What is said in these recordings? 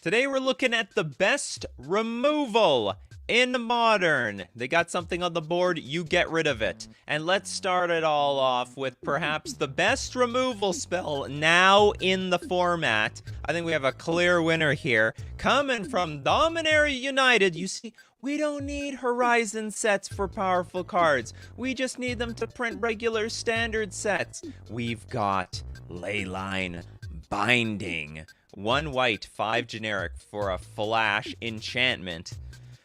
Today we're looking at the best removal in Modern. They got something on the board, you get rid of it. And let's start it all off with perhaps the best removal spell now in the format. I think we have a clear winner here. Coming from Dominaria United, you see, we don't need Horizon sets for powerful cards. We just need them to print regular standard sets. We've got Leyline Binding. 1 white, 5 generic for a flash enchantment.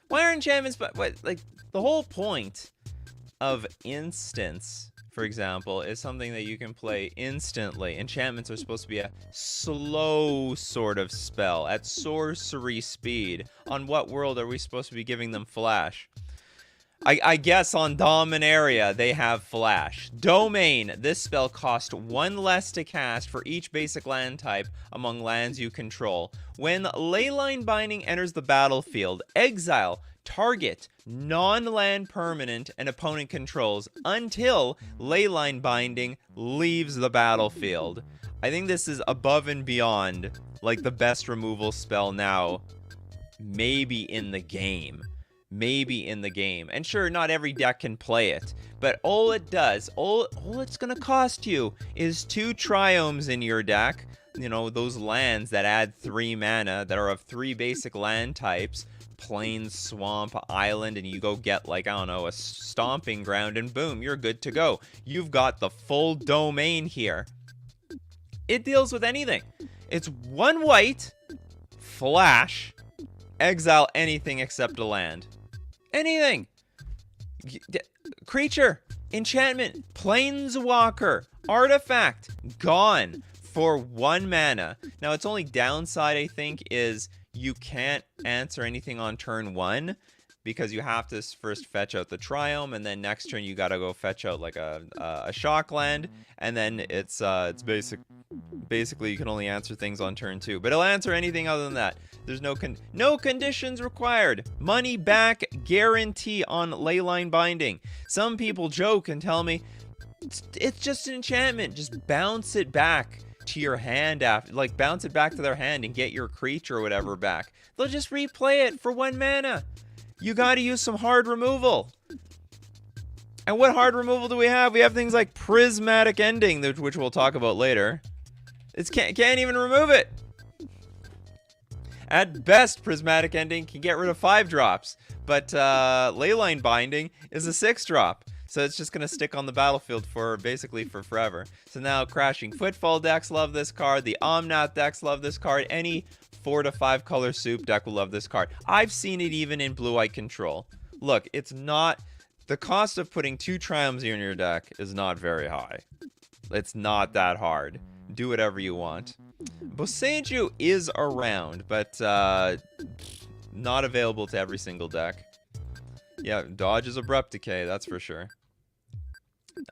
Why are enchantments, but like the whole point of instants, for example, is something that you can play instantly. Enchantments are supposed to be a slow sort of spell at sorcery speed. On what world are we supposed to be giving them flash? I guess on Dominaria, they have Flash. Domain. This spell costs 1 less to cast for each basic land type among lands you control. When Leyline Binding enters the battlefield, exile target non-land permanent an opponent controls until Leyline Binding leaves the battlefield. I think this is above and beyond, like, the best removal spell now, maybe in the game. Maybe in the game. And sure, not every deck can play it, but all it does, all it's gonna cost you is 2 triomes in your deck. You know, those lands that add 3 mana that are of 3 basic land types, plain, swamp, island, and you go get, like, I don't know, a stomping ground, and boom, you're good to go. You've got the full domain here. It deals with anything. It's 1 white, flash, exile anything except a land. Anything. Creature, enchantment, planeswalker, artifact, gone for 1 mana. Now, its only downside, I think, is you can't answer anything on turn 1 because you have to first fetch out the triome, and then next turn you gotta go fetch out like a shock land, and then it's basically you can only answer things on turn 2. But it'll answer anything other than that. There's no conditions required. Money back guarantee on Leyline Binding. Some people joke and tell me it's just an enchantment. Just bounce it back to your hand after, like, bounce it back to their hand and get your creature or whatever back. They'll just replay it for 1 mana. You gotta use some hard removal. And what hard removal do we have? We have things like Prismatic Ending, which we'll talk about later. It can't even remove it. At best, Prismatic Ending can get rid of 5 drops, but Leyline Binding is a 6 drop, so it's just gonna stick on the battlefield for basically for forever. So now Crashing Footfall decks love this card, the Omnath decks love this card, any 4 to 5 color soup deck will love this card. I've seen it even in Blue-White Control. Look, it's not, the cost of putting 2 triomes in your deck is not very high. It's not that hard. Do whatever you want. Boseiju is around, but not available to every single deck. Yeah, dodges Abrupt Decay, that's for sure.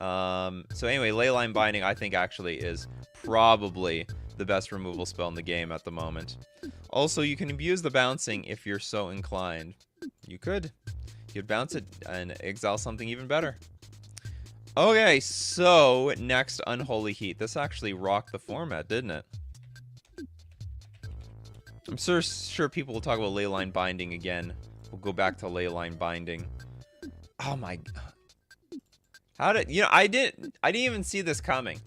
So anyway, Leyline Binding, I think, actually is probably the best removal spell in the game at the moment. Also, you can abuse the bouncing if you're so inclined. You could. You'd bounce it and exile something even better. Okay, so next, Unholy Heat. This actually rocked the format, didn't it? I'm sure people will talk about Leyline Binding again. We'll go back to Leyline Binding. Oh my god. How did, you know, I didn't even see this coming.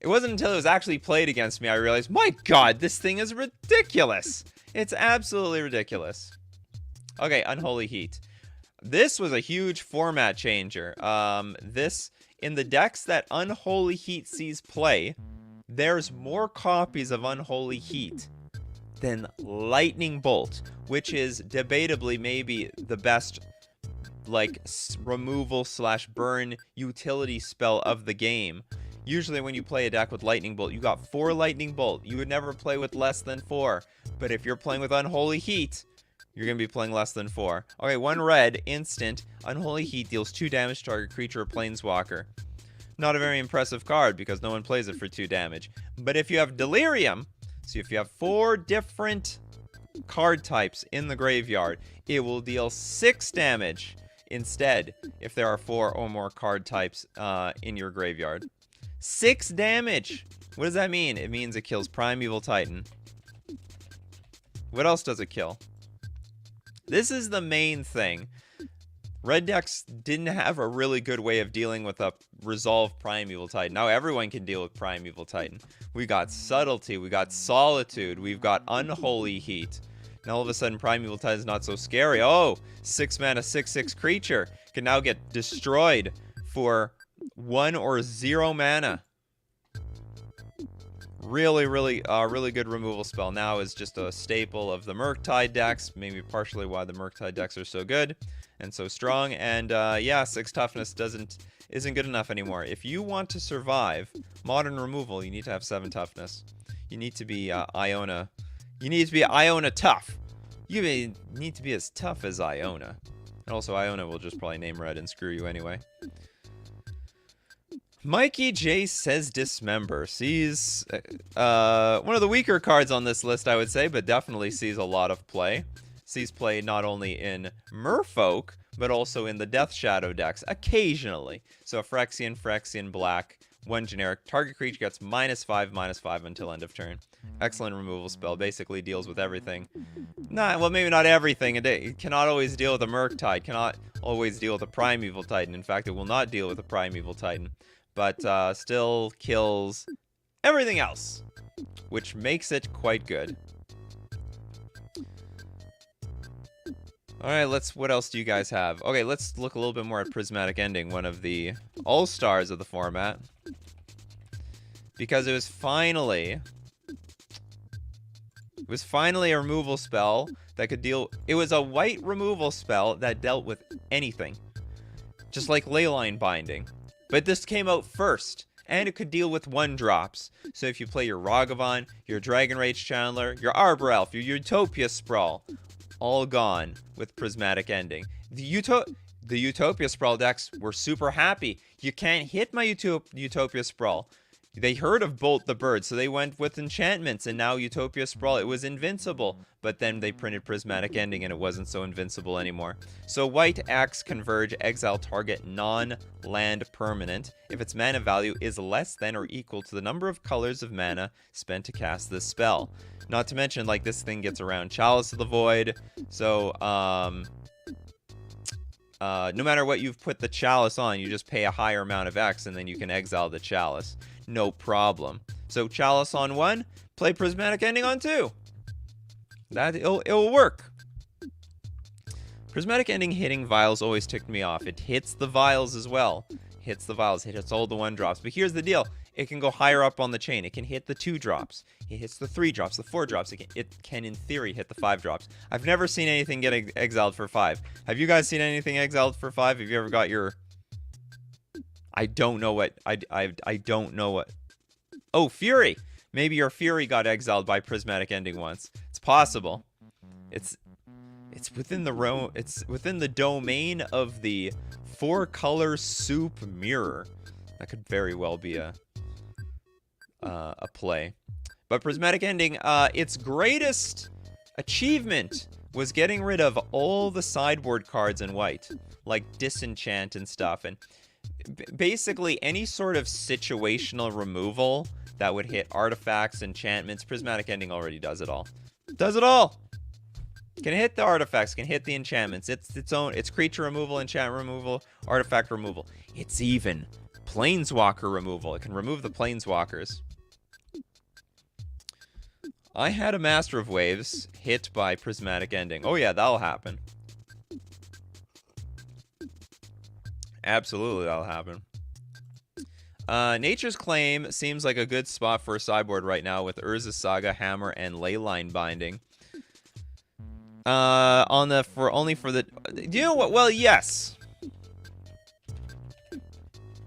It wasn't until it was actually played against me I realized, my god, this thing is ridiculous. It's absolutely ridiculous. Okay, Unholy Heat. This was a huge format changer. In the decks that Unholy Heat sees play, there's more copies of Unholy Heat than Lightning Bolt, which is debatably maybe the best, like, removal / burn utility spell of the game. Usually when you play a deck with Lightning Bolt, you got 4 Lightning Bolt. You would never play with less than 4. But if you're playing with Unholy Heat, you're going to be playing less than 4. Okay, 1 red, instant. Unholy Heat deals 2 damage to target creature or planeswalker. Not a very impressive card because no one plays it for 2 damage. But if you have Delirium, so if you have 4 different card types in the graveyard, it will deal 6 damage instead if there are 4 or more card types in your graveyard. 6 damage! What does that mean? It means it kills Primeval Titan. What else does it kill? This is the main thing. Red decks didn't have a really good way of dealing with a Resolve Primeval Titan. Now everyone can deal with Primeval Titan. We got Subtlety, we got Solitude, we've got Unholy Heat. Now all of a sudden Primeval Titan's not so scary. Oh, 6 mana, 6/6 creature can now get destroyed for 1 or 0 mana. Really good removal spell. Now is just a staple of the Murktide decks. Maybe partially why the Murktide decks are so good and so strong. And yeah, 6 toughness isn't good enough anymore. If you want to survive modern removal, you need to have 7 toughness. You need to be Iona. You need to be Iona tough. You need to be as tough as Iona. And also Iona will just probably name red and screw you anyway. Mikey J says Dismember. Sees one of the weaker cards on this list, I would say, but definitely sees a lot of play. Sees play not only in Merfolk, but also in the Death Shadow decks, occasionally. So Phyrexian, black, 1 generic. Target creature gets -5/-5 until end of turn. Excellent removal spell. Basically deals with everything. Well, maybe not everything. It cannot always deal with a Murktide. Cannot always deal with a Primeval Titan. In fact, it will not deal with a Primeval Titan. But still kills everything else, which makes it quite good. Alright, what else do you guys have? Okay, let's look a little bit more at Prismatic Ending, one of the all-stars of the format. Because it was finally a removal spell that could deal... It was a white removal spell that dealt with anything. Just like Leyline Binding. But this came out first, and it could deal with 1-drops. So if you play your Ragavan, your Dragon Rage Channeler, your Arbor Elf, your Utopia Sprawl, all gone with Prismatic Ending. The Utopia Sprawl decks were super happy. You can't hit my Utopia Sprawl. They heard of Bolt the Bird, so they went with enchantments, and now Utopia Sprawl, it was invincible. But then they printed Prismatic Ending, and it wasn't so invincible anymore. So White, Axe, Converge, exile target non-land permanent if its mana value is less than or equal to the number of colors of mana spent to cast this spell. Not to mention, like, this thing gets around Chalice of the Void, so, no matter what you've put the Chalice on, you just pay a higher amount of X, and then you can exile the Chalice. No problem. So Chalice on 1, play Prismatic Ending on 2. It'll work. Prismatic Ending hitting vials always ticked me off. It hits the vials as well. Hits the vials, it hits all the 1-drops. But here's the deal. It can go higher up on the chain. It can hit the 2-drops. It hits the 3-drops, the 4-drops. It can, in theory, hit the 5-drops. I've never seen anything get exiled for 5. Have you guys seen anything exiled for 5? Have you ever got your... I don't know what... I don't know what... Oh, Fury! Maybe your Fury got exiled by Prismatic Ending once. It's possible. It's within the domain of the 4-color soup mirror. That could very well be a play. But Prismatic Ending, its greatest achievement was getting rid of all the sideboard cards in white, like Disenchant and stuff, and basically any sort of situational removal that would hit artifacts, enchantments. Prismatic Ending already does it all. Does it all! Can hit the artifacts, can hit the enchantments. It's creature removal, enchantment removal, artifact removal. It's even Planeswalker removal. It can remove the Planeswalkers. I had a Master of Waves hit by Prismatic Ending. Oh yeah, that'll happen. Absolutely, that'll happen. Nature's Claim seems like a good spot for a sideboard right now with Urza Saga, Hammer, and Leyline Binding. Do you know what? Well, yes.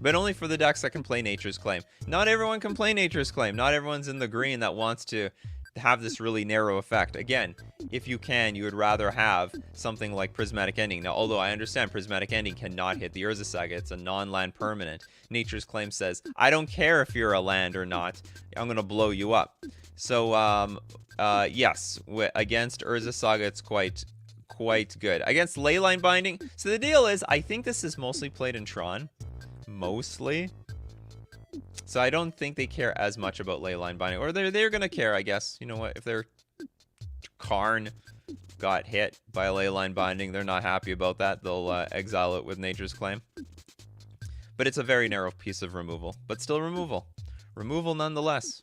But only for the decks that can play Nature's Claim. Not everyone can play Nature's Claim. Not everyone's in the green that wants to have this really narrow effect. Again, if you can, you would rather have something like Prismatic Ending. Now, although I understand Prismatic Ending cannot hit the Urza Saga, it's a non-land permanent. Nature's Claim says, I don't care if you're a land or not, I'm going to blow you up. So, yes, against Urza Saga, it's quite good. Against Leyline Binding, so the deal is, I think this is mostly played in Tron. Mostly. So I don't think they care as much about Leyline Binding. Or they're going to care, I guess. You know what? If they're Karn got hit by a Leyline Binding. They're not happy about that. They'll exile it with Nature's Claim. But it's a very narrow piece of removal. But still removal. Removal nonetheless.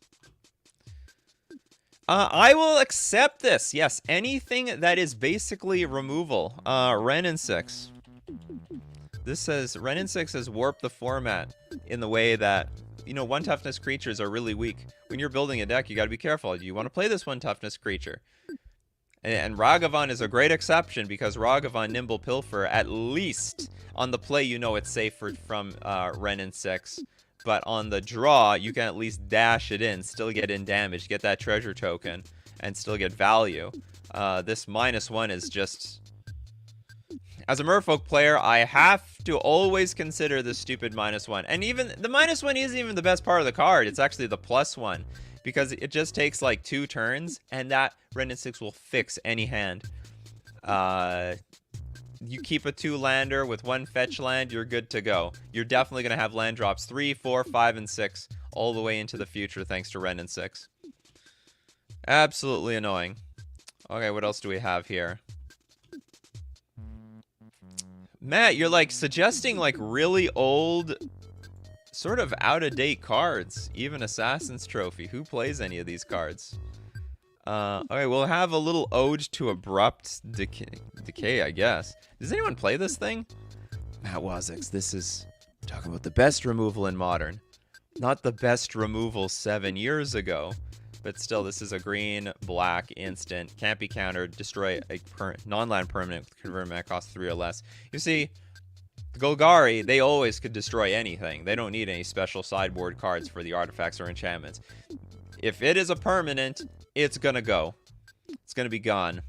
I will accept this. Yes, anything that is basically removal. Ren and 6. This says, Ren and 6 has warped the format in the way that, you know, 1 toughness creatures are really weak. When you're building a deck, you gotta be careful. Do you want to play this 1 toughness creature? And Ragavan is a great exception because Ragavan Nimble Pilfer, at least on the play, you know it's safe from Ren and 6. But on the draw, you can at least dash it in, still get in damage, get that treasure token, and still get value. This -1 is just... As a Merfolk player, I have to always consider the stupid -1. And even the -1 isn't even the best part of the card. It's actually the +1. Because it just takes like 2 turns, and that Ren and 6 will fix any hand. You keep a 2-lander with 1 fetch land, you're good to go. You're definitely going to have land drops 3, 4, 5, and 6 all the way into the future thanks to Ren and 6. Absolutely annoying. Okay, what else do we have here? Matt, you're like suggesting like really old, sort of out-of-date cards. Even Assassin's Trophy. Who plays any of these cards? Okay, we'll have a little ode to abrupt decay, I guess. Does anyone play this thing? Matt Wazix, this is talking about the best removal in Modern. Not the best removal 7 years ago. But still, this is a green, black, instant. Can't be countered. Destroy a non-land permanent with converted mana cost 3 or less. You see, the Golgari, they always could destroy anything. They don't need any special sideboard cards for the artifacts or enchantments. If it is a permanent, it's gonna go. It's gonna be gone.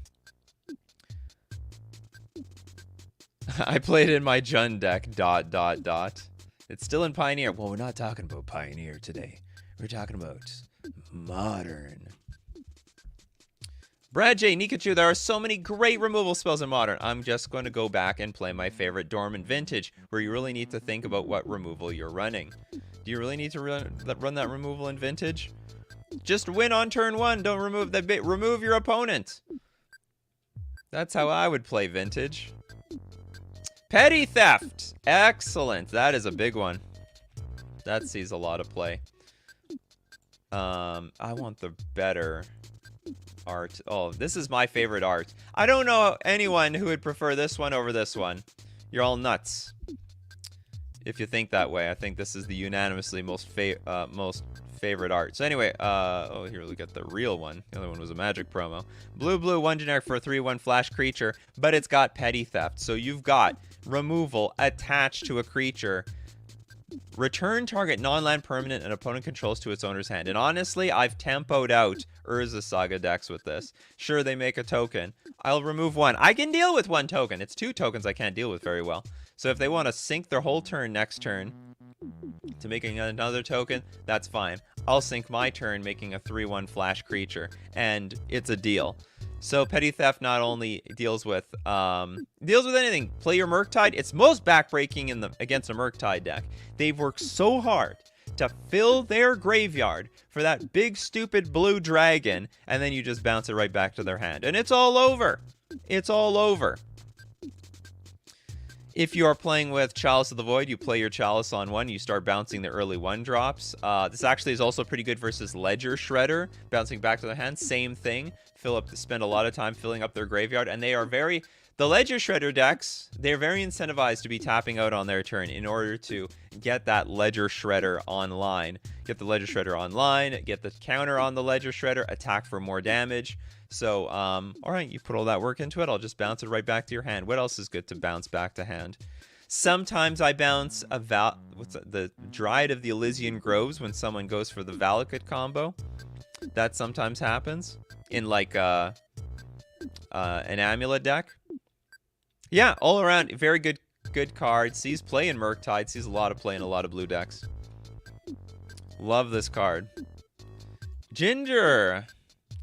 I played in my Jund deck, ... It's still in Pioneer. Well, we're not talking about Pioneer today. We're talking about Modern. Brad J. Nikachu, there are so many great removal spells in Modern. I'm just going to go back and play my favorite Dormant Vintage, where you really need to think about what removal you're running. Do you really need to run that removal in Vintage? Just win on turn 1. Don't remove that bit. Remove your opponent. That's how I would play Vintage. Petty Theft. Excellent. That is a big one. That sees a lot of play. I want the better art. Oh, this is my favorite art. I don't know anyone who would prefer this one over this one. You're all nuts. If you think that way, I think this is the unanimously most favorite art. So anyway, oh, here we got the real one. The other one was a Magic promo. Blue, 1 generic for a 3/1 flash creature, but it's got Petty Theft. So you've got removal attached to a creature. Return target non-land permanent an opponent controls to its owner's hand. And honestly, I've tempoed out Urza Saga decks with this. Sure, they make a token. I'll remove 1. I can deal with 1 token. It's 2 tokens I can't deal with very well. So if they want to sink their whole turn next turn to making another token, that's fine. I'll sink my turn making a 3/1 flash creature. And it's a deal. So Petty Theft not only deals with anything. Play your Murktide. It's most backbreaking against a Murktide deck. They've worked so hard to fill their graveyard for that big stupid blue dragon, and then you just bounce it right back to their hand, and it's all over. It's all over. If you are playing with Chalice of the Void, you play your Chalice on 1. You start bouncing the early 1-drops. This actually is also pretty good versus Ledger Shredder, bouncing back to the hand. Same thing. Spend a lot of time filling up their graveyard, and they are the Ledger Shredder decks, they're very incentivized to be tapping out on their turn in order to get that Ledger Shredder online. Get the Ledger Shredder online, get the counter on the Ledger Shredder, attack for more damage. So, alright, you put all that work into it, I'll just bounce it right back to your hand. What else is good to bounce back to hand? Sometimes I bounce the Dryad of the Elysian Groves when someone goes for the Valakut combo. That sometimes happens in like an Amulet deck. Yeah, all around, very good card. Sees play in Murktide, sees a lot of play in a lot of blue decks. Love this card. Ginger.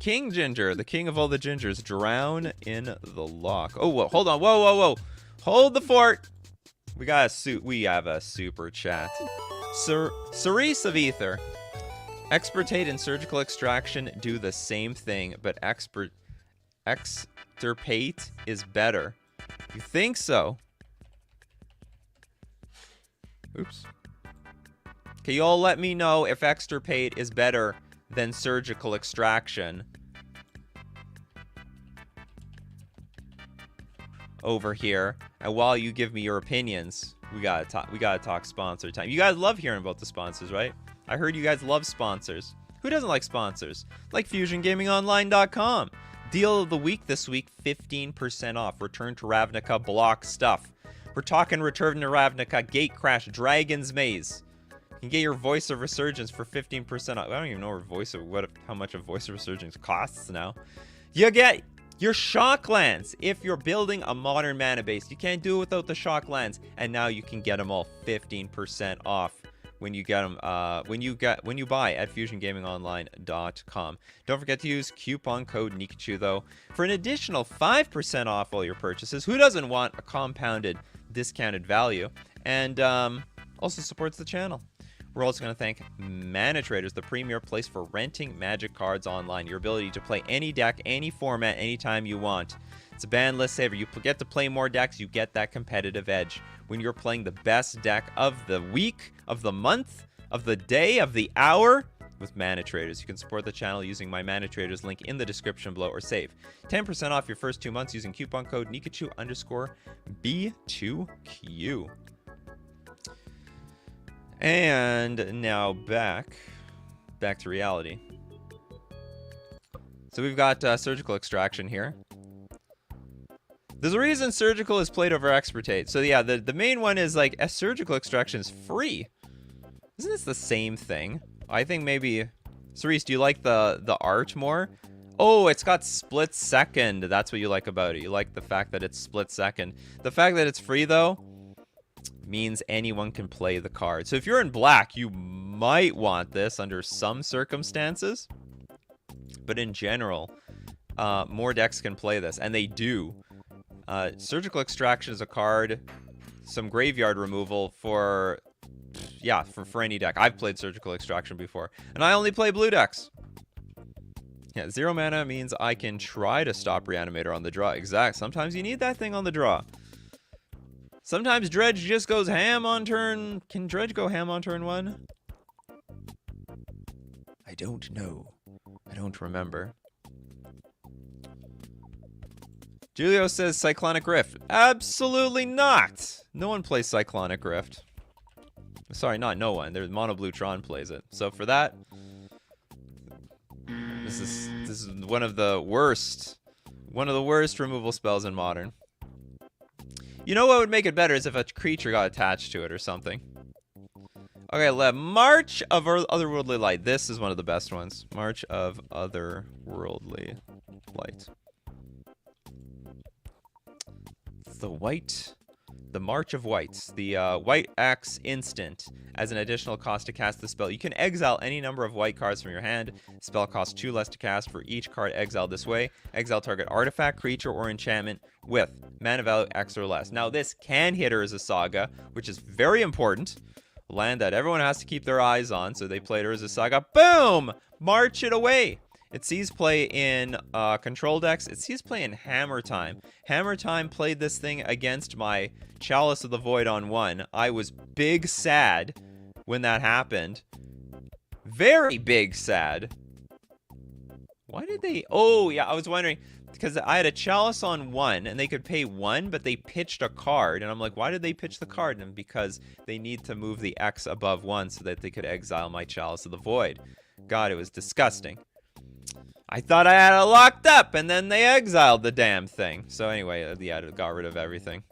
King Ginger, the king of all the gingers. Drown in the lock. Oh, whoa, hold on. Whoa. Hold the fort. We have a super chat. Cerise of Ether. Expertate in surgical extraction do the same thing, but Extirpate is better. You think so? Oops. Can you all let me know if Extirpate is better than Surgical Extraction? Over here. And while you give me your opinions, we gotta talk sponsor time. You guys love hearing about the sponsors, right? I heard you guys love sponsors. Who doesn't like sponsors? Like FusionGamingOnline.com. Deal of the week this week, 15% off. Return to Ravnica block stuff. We're talking Return to Ravnica, Gatecrash, Dragon's Maze. You can get your Voice of Resurgence for 15% off. I don't even know how much a Voice of Resurgence costs now. You get your Shocklands if you're building a modern mana base. You can't do it without the Shocklands, and now you can get them all 15% off when you get them when you buy at FusionGamingOnline.com. Don't forget to use coupon code Nikachu though for an additional 5% off all your purchases. Who doesn't want a compounded discounted value? And also supports the channel. We're also going to thank Mana Traders, the premier place for renting Magic cards online. Your ability to play any deck, any format, anytime you want. It's a ban list saver. You get to play more decks, you get that competitive edge when you're playing the best deck of the week, of the month, of the day, of the hour with Mana Traders. You can support the channel using my Mana Traders link in the description below or save 10% off your first 2 months using coupon code Nikachu_B2Q. And now back to reality. So we've got Surgical Extraction here. There's a reason Surgical is played over Extirpate. So yeah, the main one is like a Surgical Extraction is free. Isn't this the same thing? I think maybe... Cerise, do you like the art more? Oh, it's got split second. That's what you like about it. You like the fact that it's split second. The fact that it's free though means anyone can play the card. So if you're in black, you might want this under some circumstances. But in general, more decks can play this, and they do. Surgical Extraction is a card, some graveyard removal for any deck. I've played Surgical Extraction before, and I only play blue decks. Yeah, 0 mana means I can try to stop Reanimator on the draw. Exact. Sometimes you need that thing on the draw. Sometimes Dredge just goes ham on turn... Can Dredge go ham on turn 1? I don't know. I don't remember. Julio says Cyclonic Rift. Absolutely not! No one plays Cyclonic Rift. Sorry, not no one. There's Mono Blue Tron plays it. So for that... This is one of the worst removal spells in Modern. You know what would make it better is if a creature got attached to it or something. Okay, March of Otherworldly Light. This is one of the best ones. March of Otherworldly Light. The March of Whites. The White Axe instant. As an additional cost to cast the spell, you can exile any number of white cards from your hand. Spell costs 2 less to cast for each card exiled this way. Exile target artifact, creature, or enchantment with mana value X or less. Now this can hit Urza Saga, which is very important. Land that everyone has to keep their eyes on, so they played Urza Saga. Boom! March it away! It sees play in control decks. It sees play in Hammer Time. Hammer Time played this thing against my Chalice of the Void on 1. I was big sad when that happened. Very big sad. Why did they... Oh, yeah, I was wondering... Because I had a Chalice on 1, and they could pay 1, but they pitched a card. And I'm like, why did they pitch the card? And because they need to move the X above 1 so that they could exile my Chalice of the Void. God, it was disgusting. I thought I had it locked up, and then they exiled the damn thing. So anyway, yeah, got rid of everything.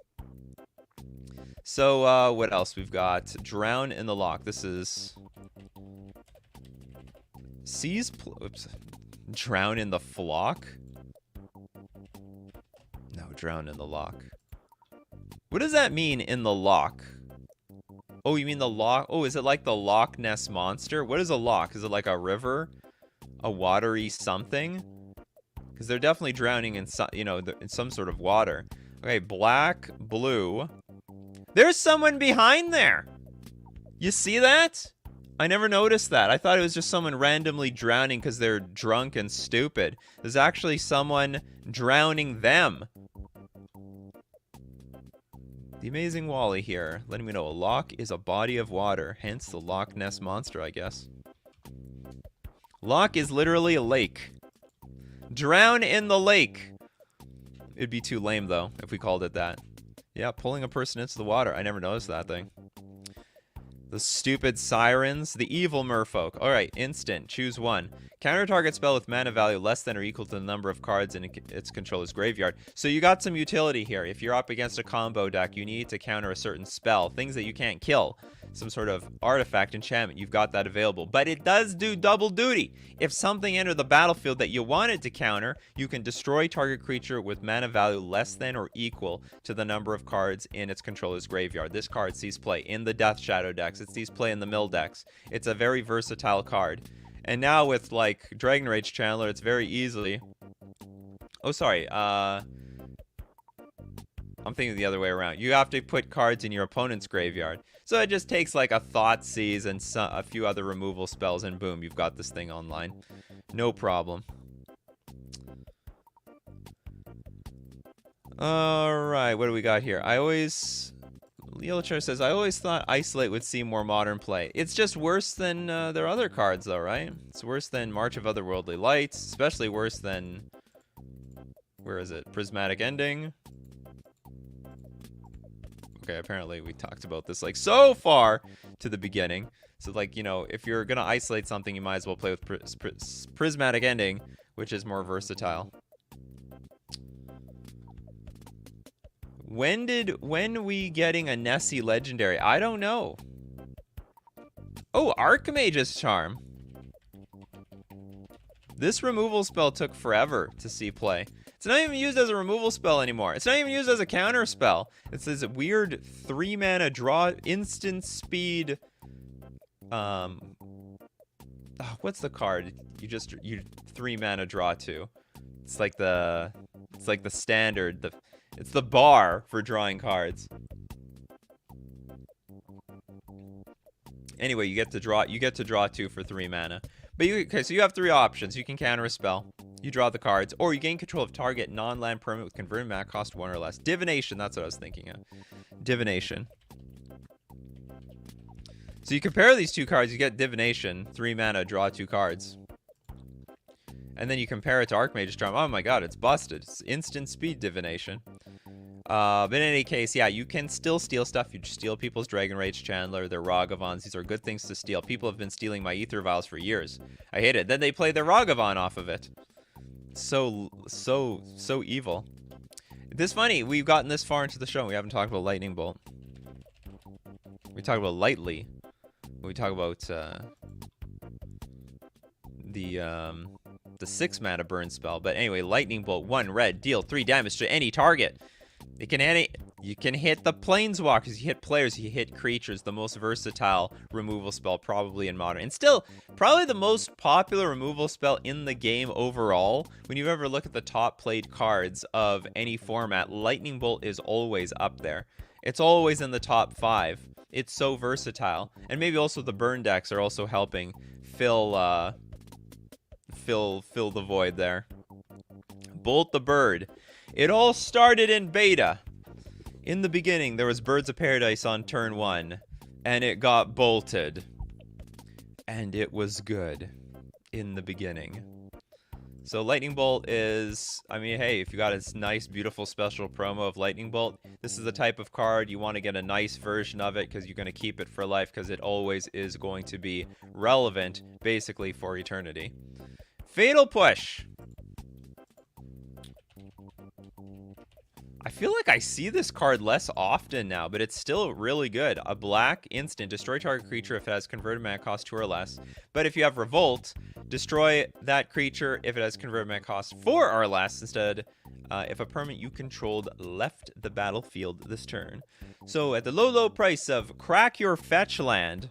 So, what else? We've got Drown in the Lock. This is... Oops. Drown in the Flock? No, Drown in the Lock. What does that mean, in the lock? Oh, you mean the lock? Oh, is it like the Loch Ness Monster? What is a lock? Is it like a river? A watery something? Because they're definitely drowning in some, in some sort of water. Okay, black, blue. There's someone behind there. You see that? I never noticed that. I thought it was just someone randomly drowning because they're drunk and stupid. There's actually someone drowning them. The amazing Wally here, letting me know a loch is a body of water, hence the Loch Ness Monster, I guess. Loch is literally a lake. Drown in the lake. It'd be too lame, though, if we called it that. Yeah, pulling a person into the water. I never noticed that thing. The stupid sirens. The evil merfolk. Alright, instant. Choose one. Counter target spell with mana value less than or equal to the number of cards in its controller's graveyard. So you got some utility here. If you're up against a combo deck, you need to counter a certain spell. Things that you can't kill. Some sort of artifact, enchantment. You've got that available. But it does do double duty. If something entered the battlefield that you wanted to counter, you can destroy target creature with mana value less than or equal to the number of cards in its controller's graveyard. This card sees play in the Death Shadow decks. It sees play in the mill decks. It's a very versatile card. And now with, like, Dragon Rage Channeler, it's very easily... Oh, sorry. I'm thinking the other way around. You have to put cards in your opponent's graveyard. So it just takes, like, a Thoughtseize and a few other removal spells, and boom, you've got this thing online. No problem. Alright, what do we got here? Leochar says, I always thought Isolate would see more modern play. It's just worse than their other cards, though, right? It's worse than March of Otherworldly Lights, especially worse than... Where is it? Prismatic Ending. Okay, apparently we talked about this, like, so far to the beginning. So, like, you know, if you're gonna isolate something, you might as well play with Prismatic Ending, which is more versatile. When we getting a Nessie Legendary? I don't know. Oh, Archmage's Charm. This removal spell took forever to see play. It's not even used as a removal spell anymore. It's not even used as a counter spell. It's this weird 3-mana draw, instant speed. What's the card? You 3-mana draw 2. It's like the standard. It's the bar for drawing cards. Anyway, you get to draw 2 for 3 mana. But okay, so you have 3 options. You can counter a spell. You draw the cards, or you gain control of target non-land permanent with converted mana cost 1 or less. Divination, that's what I was thinking of. Divination. So you compare these 2 cards, you get Divination, 3 mana, draw 2 cards. And then you compare it to Archmage's Charm. Oh my god, it's busted. It's instant speed Divination. But in any case, yeah, you can still steal stuff. You just steal people's Dragon Rage Chandler, their Ragavans. These are good things to steal. People have been stealing my Ether Vials for years. I hate it. Then they play their Ragavan off of it. So evil. This funny, we've gotten this far into the show and we haven't talked about Lightning Bolt. We talk about Lightly. We talk about the 6-mana burn spell. But anyway, Lightning Bolt, 1 red, deal 3 damage to any target. You can hit the planeswalkers, you hit players, you hit creatures. The most versatile removal spell probably in Modern. And still, probably the most popular removal spell in the game overall. When you ever look at the top played cards of any format, Lightning Bolt is always up there. It's always in the top 5. It's so versatile. And maybe also the burn decks are also helping fill the void there. Bolt the Bird. It all started in beta. In the beginning, there was Birds of Paradise on turn 1, and it got bolted. And it was good in the beginning. So Lightning Bolt is, I mean, hey, if you got a nice, beautiful special promo of Lightning Bolt, this is the type of card you want to get a nice version of it because you're going to keep it for life because it always is going to be relevant, basically, for eternity. Fatal Push. I feel like I see this card less often now, but it's still really good. A black instant, destroy target creature if it has converted mana cost 2 or less. But if you have Revolt, destroy that creature if it has converted mana cost 4 or less instead. If a permanent you controlled left the battlefield this turn. So at the low price of crack your fetch land,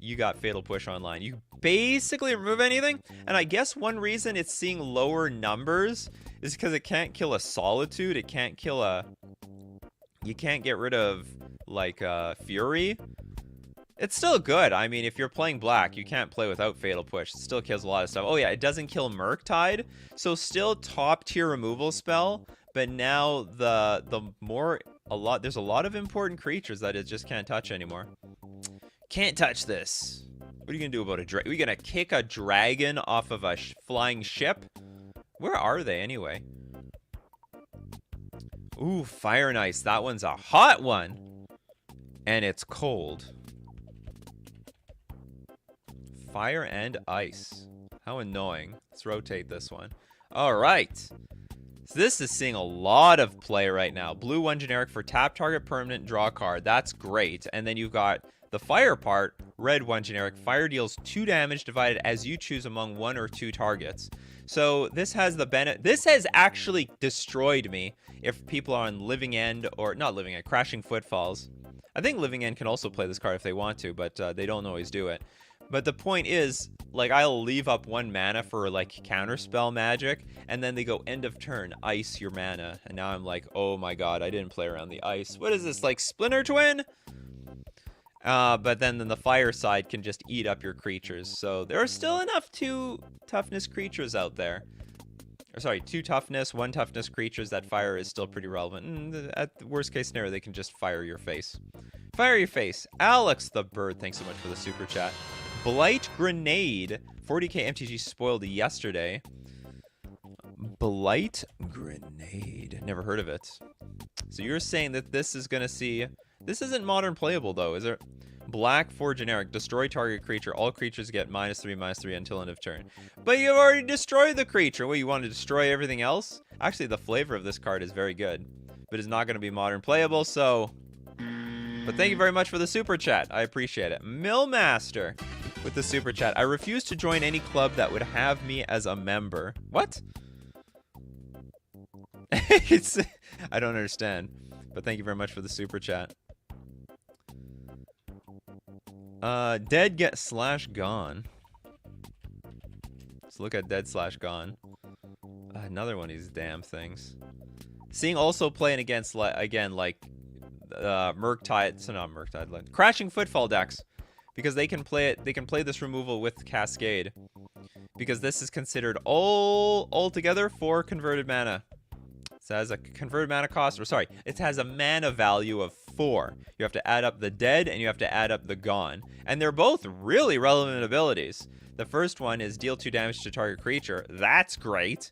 you got Fatal Push online. You basically remove anything, and I guess one reason it's seeing lower numbers is because it can't kill a Solitude. It can't kill you can't get rid of, like, Fury. It's still good. I mean, if you're playing black, you can't play without Fatal Push. It still kills a lot of stuff. Oh yeah, it doesn't kill Murktide, so still top tier removal spell. But now there's a lot of important creatures that it just can't touch anymore. Can't touch this. What are you gonna do about a dragon? Are you gonna kick a dragon off of a flying ship? Where are they anyway? Ooh, Fire and Ice. That one's a hot one. And it's cold. Fire and Ice. How annoying. Let's rotate this one. All right. So this is seeing a lot of play right now. Blue 1 generic for tap target permanent, draw a card. That's great. And then you've got the fire part. Red 1 generic. Fire deals 2 damage divided as you choose among 1 or 2 targets. So this has the benefit. This has actually destroyed me if people are on Living End or not Living End, Crashing Footfalls. I think Living End can also play this card if they want to, but they don't always do it. But the point is, like, I'll leave up 1 mana for, like, counterspell magic, and then they go end of turn, ice your mana. And now I'm like, oh my god, I didn't play around the ice. What is this, like, Splinter Twin? But then the fire side can just eat up your creatures. So there are still enough 2 toughness creatures out there. Or sorry, 2 toughness, 1 toughness creatures that fire is still pretty relevant. And at the worst case scenario, they can just fire your face. Fire your face. Alex the Bird, thanks so much for the super chat. Blight Grenade. 40k MTG spoiled yesterday. Blight Grenade. Never heard of it. So you're saying that this is going to see... This isn't modern playable, though, is it? Black 4 generic. Destroy target creature. All creatures get -3/-3 until end of turn. But you've already destroyed the creature. What, you want to destroy everything else? Actually, the flavor of this card is very good. But it's not going to be modern playable, so... But thank you very much for the super chat. I appreciate it. Millmaster with the super chat. I refuse to join any club that would have me as a member. What? I don't understand. But thank you very much for the super chat. Dead get / gone. Let's look at dead / gone. Another one of these damn things. Seeing also playing against again like Murktide, so not Murktide, like Crashing Footfall decks, because they can play it. They can play this removal with Cascade, because this is considered altogether 4 converted mana. So it has a converted mana cost, or sorry, it has a mana value of 4. You have to add up the dead and you have to add up the gone, and they're both really relevant abilities. The first one is deal 2 damage to target creature. That's great.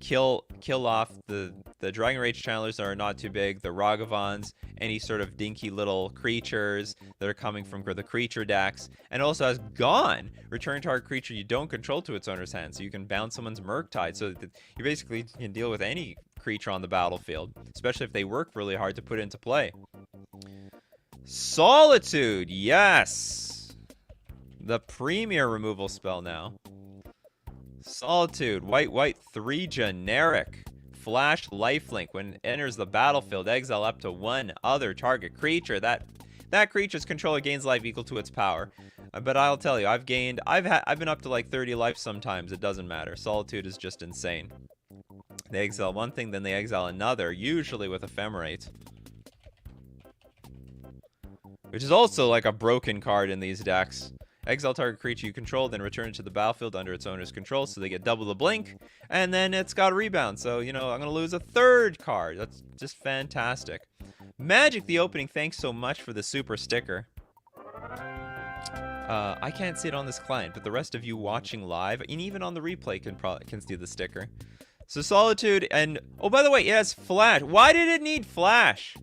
Kill off the Dragon Rage channelers that are not too big, the Ragavans, any sort of dinky little creatures that are coming from the creature decks, and also has Gone. Return target creature you don't control to its owner's hand, so you can bounce someone's Murktide, so that you basically can deal with any creature on the battlefield, especially if they work really hard to put into play. Solitude, yes! The premier removal spell now. Solitude, white 3 generic. Flash lifelink. When it enters the battlefield, exile up to 1 other target creature. That creature's controller gains life equal to its power. But I'll tell you, I've been up to like 30 life sometimes. It doesn't matter. Solitude is just insane. They exile one thing, then they exile another, usually with Ephemerate. Which is also like a broken card in these decks. Exile target creature you control, then return it to the battlefield under its owner's control, so they get double the blink, and then it's got a rebound. So, you know, I'm going to lose a 3rd card. That's just fantastic. Magic the Opening, thanks so much for the super sticker. I can't see it on this client, but the rest of you watching live, and even on the replay, can see the sticker. So Solitude, and, oh, by the way, it has Flash. Why did it need Flash?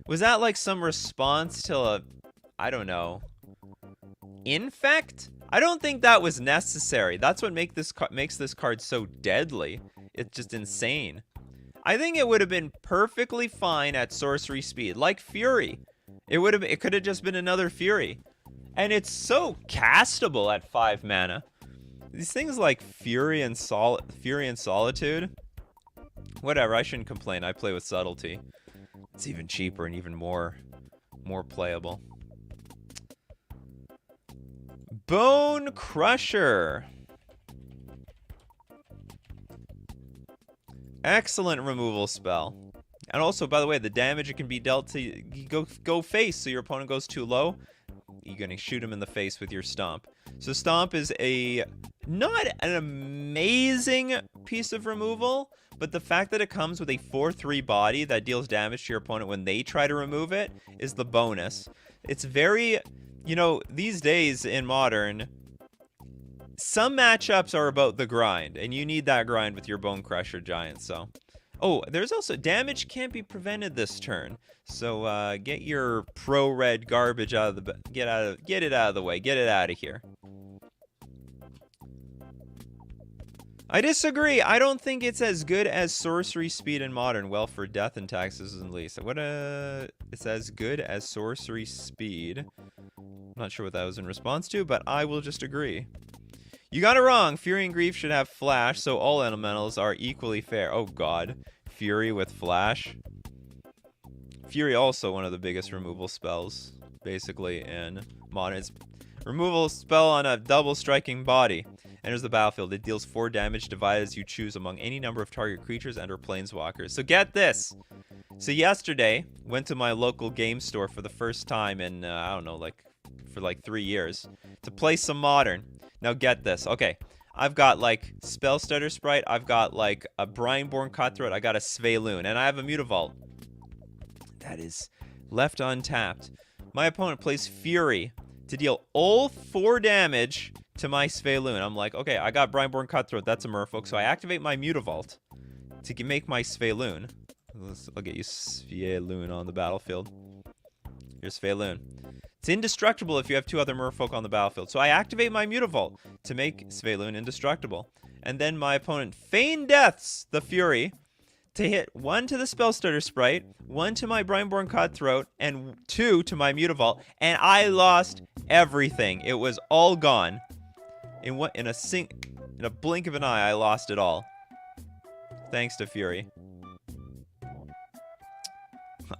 Was that like some response to a, I don't know, Infect? I don't think that was necessary. That's what makes this card so deadly. It's just insane. I think it would have been perfectly fine at sorcery speed, like Fury. It could have just been another Fury. And it's so castable at 5 mana. These things like Fury and Solitude. Whatever, I shouldn't complain. I play with Subtlety. It's even cheaper and even more playable. Bone Crusher. Excellent removal spell. And also, by the way, the damage it can be dealt to go face, so your opponent goes too low. you're gonna shoot him in the face with your Stomp. So Stomp is not an amazing piece of removal, but the fact that it comes with a 4/3 body that deals damage to your opponent when they try to remove it is the bonus. It's very, these days in Modern, some matchups are about the grind, and you need that grind with your Bone Crusher Giant, so. Oh, there's also damage can't be prevented this turn. So get your pro-red garbage out of the get it out of the way. Get it out of here. I disagree. I don't think it's as good as Sorcery Speed in Modern. Well, for Death and Taxes and least. It's as good as Sorcery Speed. I'm not sure what that was in response to, but I will just agree. You got it wrong. Fury and Grief should have Flash, so all elementals are equally fair. Oh god. Fury with Flash. Fury also one of the biggest removal spells, basically, in Modern. It's removal spell on a double striking body. Enters the battlefield. It deals 4 damage divided as you choose among any number of target creatures and/or planeswalkers. So get this. So yesterday, went to my local game store for the first time in, I don't know, for 3 years, to play some Modern. Now get this. Okay, I've got Spell Stutter Sprite, I've got a Brineborn Cutthroat, I got a Sveiloon, and I have a Mutavault. That is left untapped. My opponent plays Fury to deal all 4 damage to my Sveiloon. I'm like, okay, I got Brineborn Cutthroat, that's a Merfolk, so I activate my Mutavault to make my Sveiloon. I'll get you Sveiloon on the battlefield. Here's Sveiloon. It's indestructible if you have 2 other Merfolk on the battlefield. So I activate my Mutavault to make Sveiloon indestructible. And then my opponent Feign Deaths the Fury to hit 1 to the Spellstutter Sprite, 1 to my Brineborn Cutthroat, and 2 to my Mutavault. And I lost everything. It was all gone. In a blink of an eye, I lost it all. Thanks to Fury.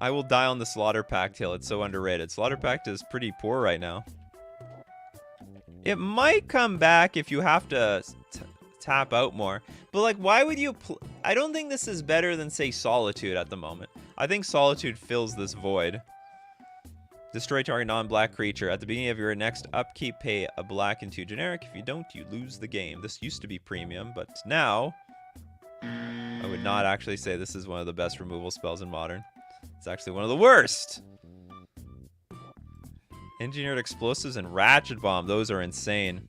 I will die on the Slaughter Pact hill. It's so underrated. Slaughter Pact is pretty poor right now. It might come back if you have to tap out more. But, why would you... I don't think this is better than, say, Solitude at the moment. I think Solitude fills this void. Destroy target non-black creature. At the beginning of your next upkeep, pay a black and 2 generic. If you don't, you lose the game. This used to be premium, but now... I would not actually say this is one of the best removal spells in Modern. It's actually one of the worst. Engineered Explosives and Ratchet Bomb. Those are insane.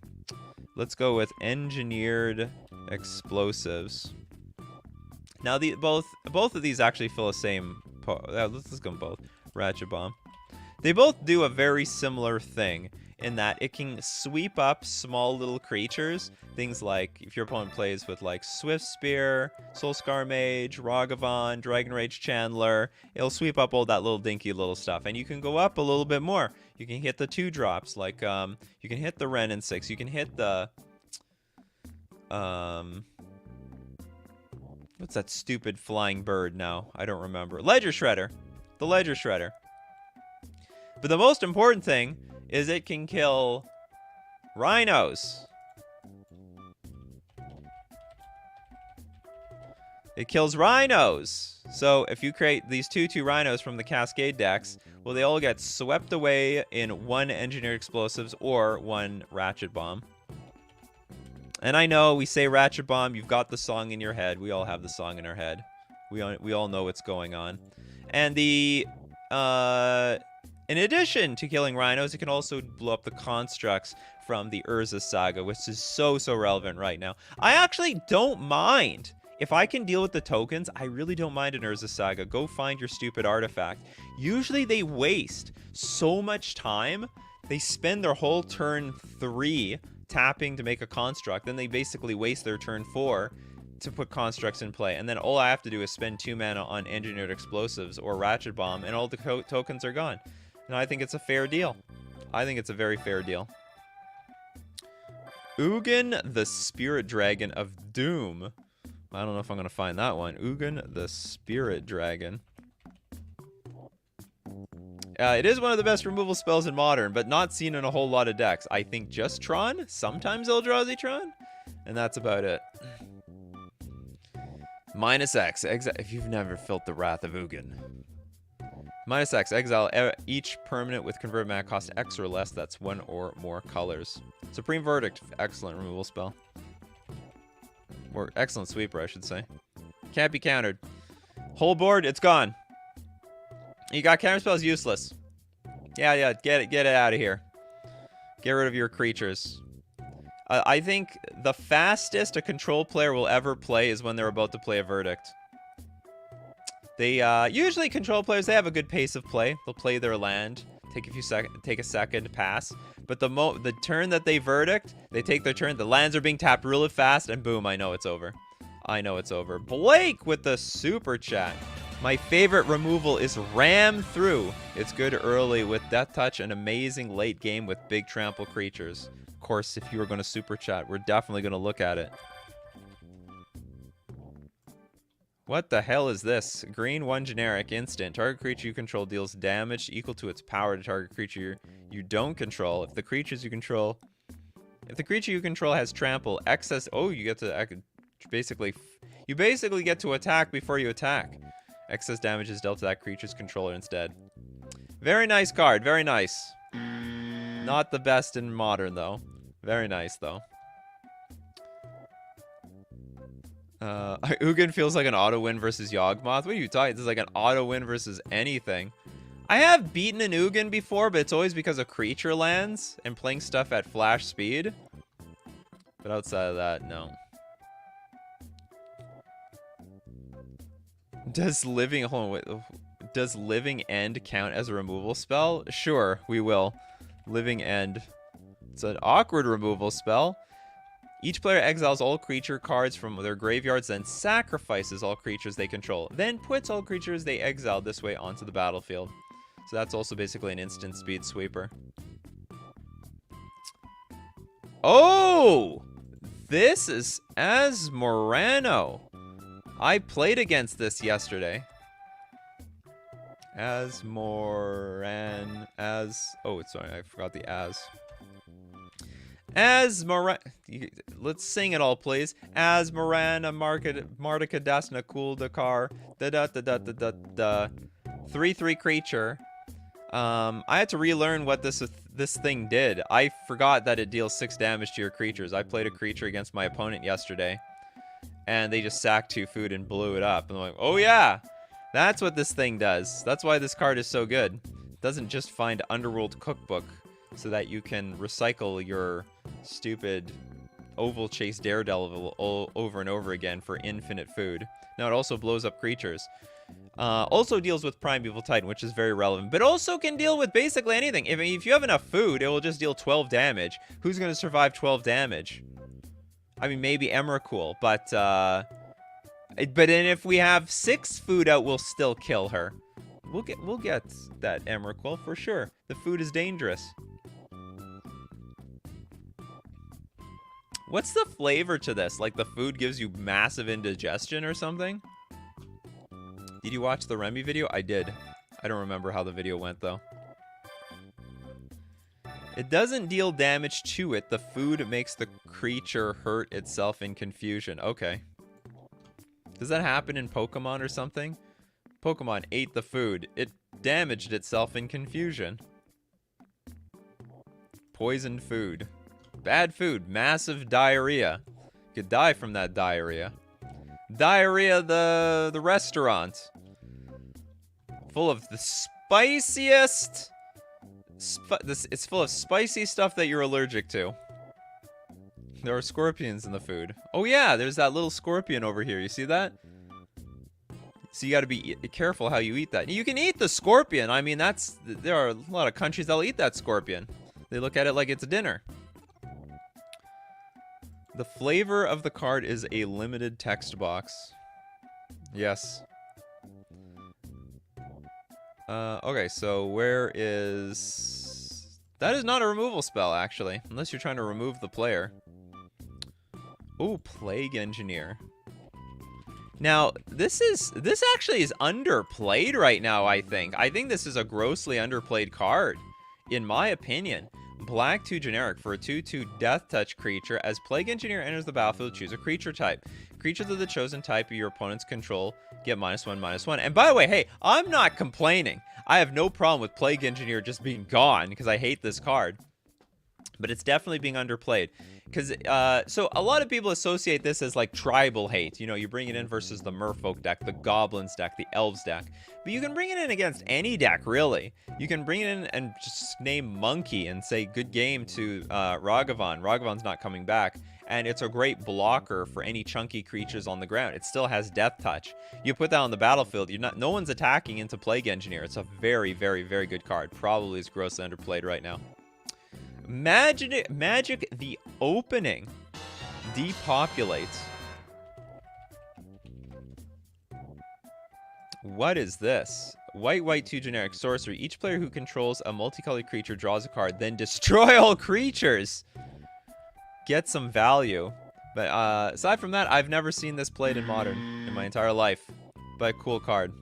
Let's go with Engineered Explosives. Now, both of these actually fill the same... let's go with both. Ratchet Bomb. They both do a very similar thing in that it can sweep up small little creatures. Things like if your opponent plays with Swift Spear, Soulscar Mage, Ragavan, Dragon Rage Chandler, it'll sweep up all that little dinky little stuff. And you can go up a little bit more. You can hit the 2-drops, you can hit the Wrenn and 6. You can hit the what's that stupid flying bird now? I don't remember. Ledger Shredder. The Ledger Shredder. But the most important thing is it can kill rhinos. It kills rhinos. So if you create these 2/2 rhinos from the Cascade decks, well, they all get swept away in 1 Engineered Explosives or 1 Ratchet Bomb. And I know we say Ratchet Bomb, you've got the song in your head. We all have the song in our head. We all know what's going on. And in addition to killing rhinos, it can also blow up the constructs from the Urza Saga, which is so relevant right now. I actually don't mind. If I can deal with the tokens, I really don't mind an Urza Saga. Go find your stupid artifact. Usually they waste so much time. They spend their whole turn 3 tapping to make a construct. Then they basically waste their turn 4 to put constructs in play. And then all I have to do is spend 2 mana on Engineered Explosives or Ratchet Bomb, and all the tokens are gone. And I think it's a fair deal. I think it's a very fair deal. Ugin, the Spirit Dragon of Doom. I don't know if I'm going to find that one. Ugin, the Spirit Dragon. It is one of the best removal spells in Modern, but not seen in a whole lot of decks. I think just Tron, sometimes Eldrazi Tron, and that's about it. -X. If you've never felt the wrath of Ugin, Minus X, exile each permanent with converted mana cost X or less. That's 1 or more colors. Supreme Verdict, excellent removal spell. Or excellent sweeper, I should say. Can't be countered. Whole board, it's gone. You got counter spells, useless. Yeah, get it out of here. Get rid of your creatures. I think the fastest a control player will ever play is when they're about to play a Verdict. They usually control players, they have a good pace of play. They'll play their land, take a second to pass. But the turn that they Verdict, they take their turn. The lands are being tapped really fast, and boom, I know it's over. I know it's over. Blake with the super chat. My favorite removal is Ram Through. It's good early with Death Touch and amazing late game with big trample creatures. Of course, if you were going to super chat, we're definitely going to look at it. What the hell is this? Green 1 generic instant. Target creature you control deals damage equal to its power to target creature you don't control. If the creature you control has trample, excess. Oh, you get to basically get to attack before you attack. Excess damage is dealt to that creature's controller instead. Very nice card. Very nice. Not the best in Modern though. Very nice though. Ugin feels like an auto win versus Yawgmoth. What are you talking? This is like an auto win versus anything. I have beaten an Ugin before, but it's always because of creature lands and playing stuff at flash speed. But outside of that, no. Does Living End count as a removal spell? Sure, we will. Living End. It's an awkward removal spell. Each player exiles all creature cards from their graveyards, then sacrifices all creatures they control. Then puts all creatures they exiled this way onto the battlefield. So that's also basically an instant speed sweeper. Oh! This is Asmorano. I played against this yesterday. Oh, sorry, I forgot the as. Let's sing it all, please. Asmorana Martika Dasna Kuldakar. 3/3 creature. I had to relearn what this thing did. I forgot that it deals 6 damage to your creatures. I played a creature against my opponent yesterday, and they just sacked 2 food and blew it up. And I'm like, oh yeah, that's what this thing does. That's why this card is so good. It doesn't just find Underworld Cookbook so that you can recycle your stupid Oval Chase Daredevil over and over again for infinite food. Now it also blows up creatures. Also deals with Primeval Titan, which is very relevant, but also can deal with basically anything. If you have enough food, it will just deal 12 damage. Who's going to survive 12 damage? I mean, maybe Emrakul, but then if we have 6 food out, we'll still kill her. We'll get that Emrakul for sure. The food is dangerous. What's the flavor to this? Like the food gives you massive indigestion or something? Did you watch the Remy video? I did. I don't remember how the video went though. It doesn't deal damage to it. The food makes the creature hurt itself in confusion. Okay. Does that happen in Pokemon or something? Pokemon ate the food. It damaged itself in confusion. Poisoned food. Bad food. Massive diarrhea. You could die from that diarrhea. Diarrhea the restaurant. Full of the spiciest... it's full of spicy stuff that you're allergic to. There are scorpions in the food. Oh yeah, there's that little scorpion over here. You see that? So you got to be careful how you eat that. You can eat the scorpion. I mean, there are a lot of countries that'll eat that scorpion. They look at it like it's a dinner. The flavor of the card is a limited text box. Yes. Okay, so where is... That is not a removal spell, actually. Unless you're trying to remove the player. Ooh, Plague Engineer. Now, this actually is underplayed right now, I think. I think this is a grossly underplayed card, in my opinion. Black 2 generic for a 2/2 death touch creature. As Plague Engineer enters the battlefield, choose a creature type. Creatures of the chosen type of your opponent's control get -1/-1. And by the way, hey, I'm not complaining. I have no problem with Plague Engineer just being gone because I hate this card. But it's definitely being underplayed. Because, so a lot of people associate this as like tribal hate. You know, you bring it in versus the Merfolk deck, the Goblins deck, the Elves deck. But you can bring it in against any deck, really. You can bring it in and just name Monkey and say good game to Ragavan. Ragavan's not coming back. And it's a great blocker for any chunky creatures on the ground. It still has Death Touch. You put that on the battlefield, no one's attacking into Plague Engineer. It's a very, very, very good card. Probably is grossly underplayed right now. Magic the Opening depopulates. What is this? White 2 generic sorcery. Each player who controls a multicolored creature draws a card, then destroy all creatures. Get some value. But aside from that, I've never seen this played in Modern in my entire life. But cool card.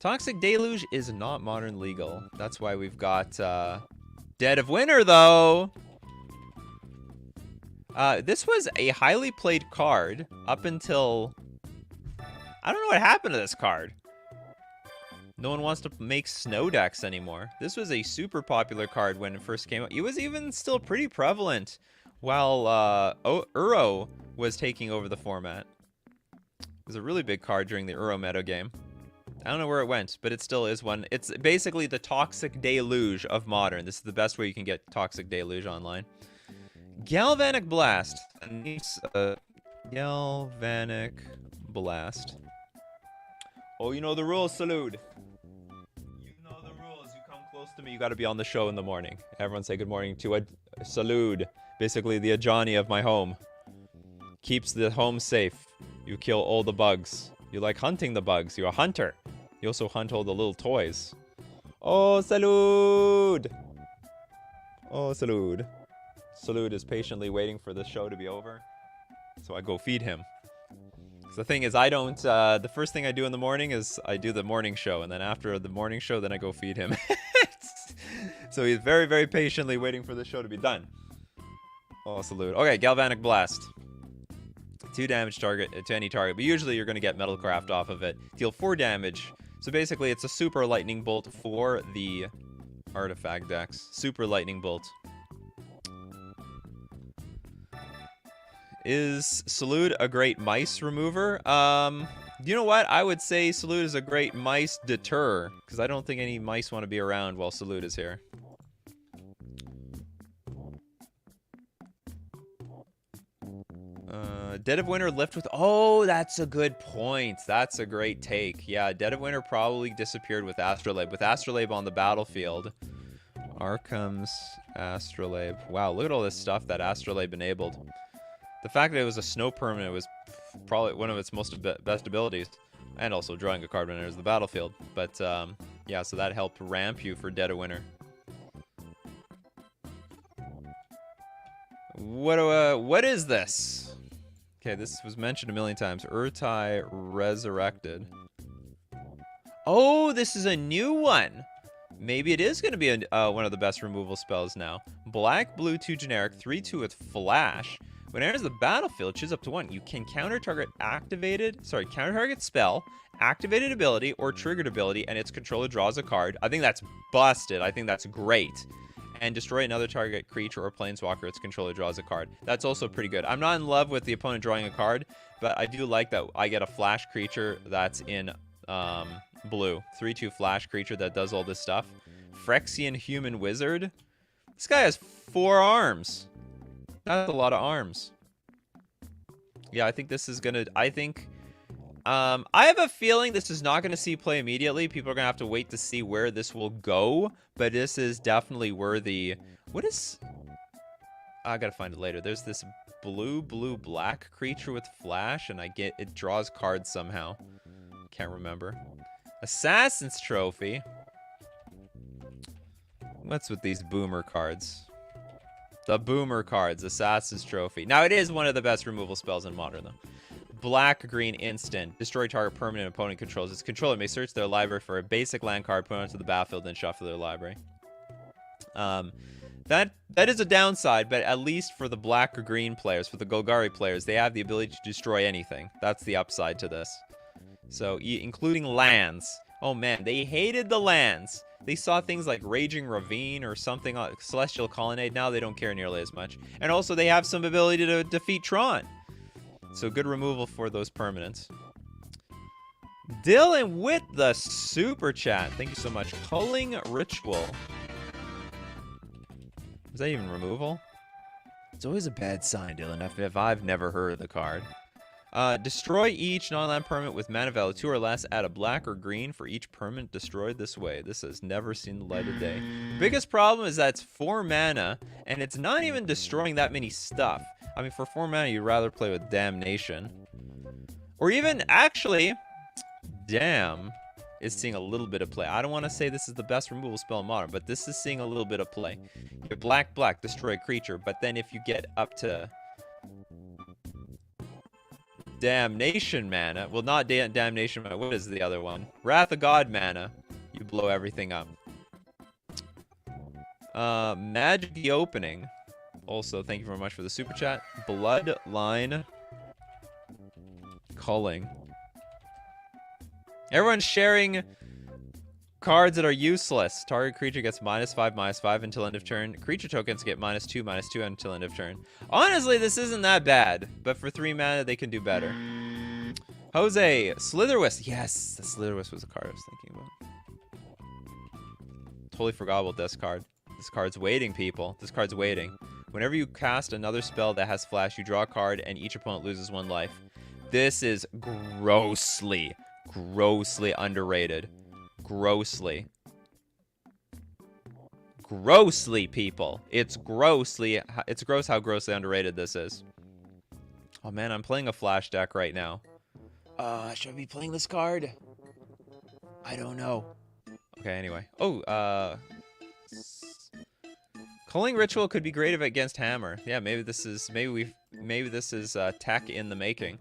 Toxic Deluge is not Modern legal. That's why we've got Dead of Winter, though. This was a highly played card up until... I don't know what happened to this card. No one wants to make snow decks anymore. This was a super popular card when it first came out. It was even still pretty prevalent while Uro was taking over the format. It was a really big card during the Uro meta game. I don't know where it went, but it still is one. It's basically the Toxic Deluge of Modern. This is the best way you can get Toxic Deluge online. Galvanic Blast. Galvanic Blast. Oh, you know the rules, Salud. You know the rules. You come close to me, you gotta be on the show in the morning. Everyone say good morning to a Salud. Basically the Ajani of my home. Keeps the home safe. You kill all the bugs. You like hunting the bugs. You're a hunter. You also hunt all the little toys. Oh, Salud! Oh, Salud. Salud is patiently waiting for the show to be over. So I go feed him. So the thing is, I don't... the first thing I do in the morning is I do the morning show. And then after the morning show, then I go feed him. So he's very, very patiently waiting for the show to be done. Oh, Salud. Okay, Galvanic Blast. 2 damage target to any target, but usually you're going to get Metalcraft off of it. Deal 4 damage. So basically, it's a Super Lightning Bolt for the artifact decks. Super Lightning Bolt. Is Salud a great mice remover? You know what? I would say Salud is a great mice deter, because I don't think any mice want to be around while Salud is here. Dead of Winter lift with... Oh, that's a good point. That's a great take. Yeah, Dead of Winter probably disappeared with Astrolabe. With Astrolabe on the battlefield. Arkham's Astrolabe. Wow, look at all this stuff that Astrolabe enabled. The fact that it was a snow permanent was probably one of its most best abilities. And also drawing a card when it enters the battlefield. But, yeah, so that helped ramp you for Dead of Winter. What is this? Okay, this was mentioned a million times. Urtai Resurrected. Oh, this is a new one. Maybe it is going to be one of the best removal spells now. Black, blue, 2 generic, 3/2 with flash. When it enters the battlefield, choose up to 1. You can counter target spell, activated ability, or triggered ability, and its controller draws a card. I think that's busted. I think that's great. And destroy another target creature or planeswalker, its controller draws a card. That's also pretty good. I'm not in love with the opponent drawing a card, but I do like that I get a flash creature that's in blue. 3/2 flash creature that does all this stuff. Phyrexian Human Wizard. This guy has 4 arms. That's a lot of arms. Yeah, I think this is gonna... I have a feeling this is not going to see play immediately. People are going to have to wait to see where this will go. But this is definitely worthy. What is... I got to find it later. There's this blue-black creature with flash. And it draws cards somehow. Can't remember. Assassin's Trophy. What's with these boomer cards? The boomer cards. Assassin's Trophy. Now, it is one of the best removal spells in Modern, though. Black, green, instant. Destroy target permanent opponent controls. Its controller may search their library for a basic land card, put it onto the battlefield, then shuffle their library. That is a downside, but at least for the black or green players, for the Golgari players, they have the ability to destroy anything. That's the upside to this. So, including lands. Oh man, they hated the lands. They saw things like Raging Ravine or something like Celestial Colonnade. Now they don't care nearly as much. And also they have some ability to defeat Tron. So good removal for those permanents. Dylan with the super chat. Thank you so much. Culling Ritual. Is that even removal? It's always a bad sign, Dylan, if I've never heard of the card. Destroy each non-land permanent with mana value 2 or less. Add a black or green for each permanent destroyed this way. This has never seen the light of day. Biggest problem is that it's 4 mana, and it's not even destroying that many stuff. I mean, for 4 mana, you'd rather play with Damnation. Or even, actually, Damn is seeing a little bit of play. I don't want to say this is the best removal spell in Modern, but this is seeing a little bit of play. You're black, destroy a creature, but then if you get up to Damnation mana, well, not Damnation mana, what is the other one? Wrath of God mana, you blow everything up. Magic the Opening. Also, thank you very much for the super chat. Bloodline Culling. Everyone's sharing cards that are useless. Target creature gets -5/-5 until end of turn. Creature tokens get -2/-2 until end of turn. Honestly, this isn't that bad, but for 3 mana, they can do better. Jose, Slitherwisp. Yes, the Slitherwisp was the card I was thinking about. Totally forgot about this card. This card's waiting, people. This card's waiting. Whenever you cast another spell that has flash, you draw a card and each opponent loses 1 life. This is grossly underrated. Grossly, people. It's gross how grossly underrated this is. Oh man, I'm playing a flash deck right now. Should I be playing this card? I don't know. Okay, anyway. Oh, Culling Ritual could be great against Hammer. Yeah, maybe this is tech in the making.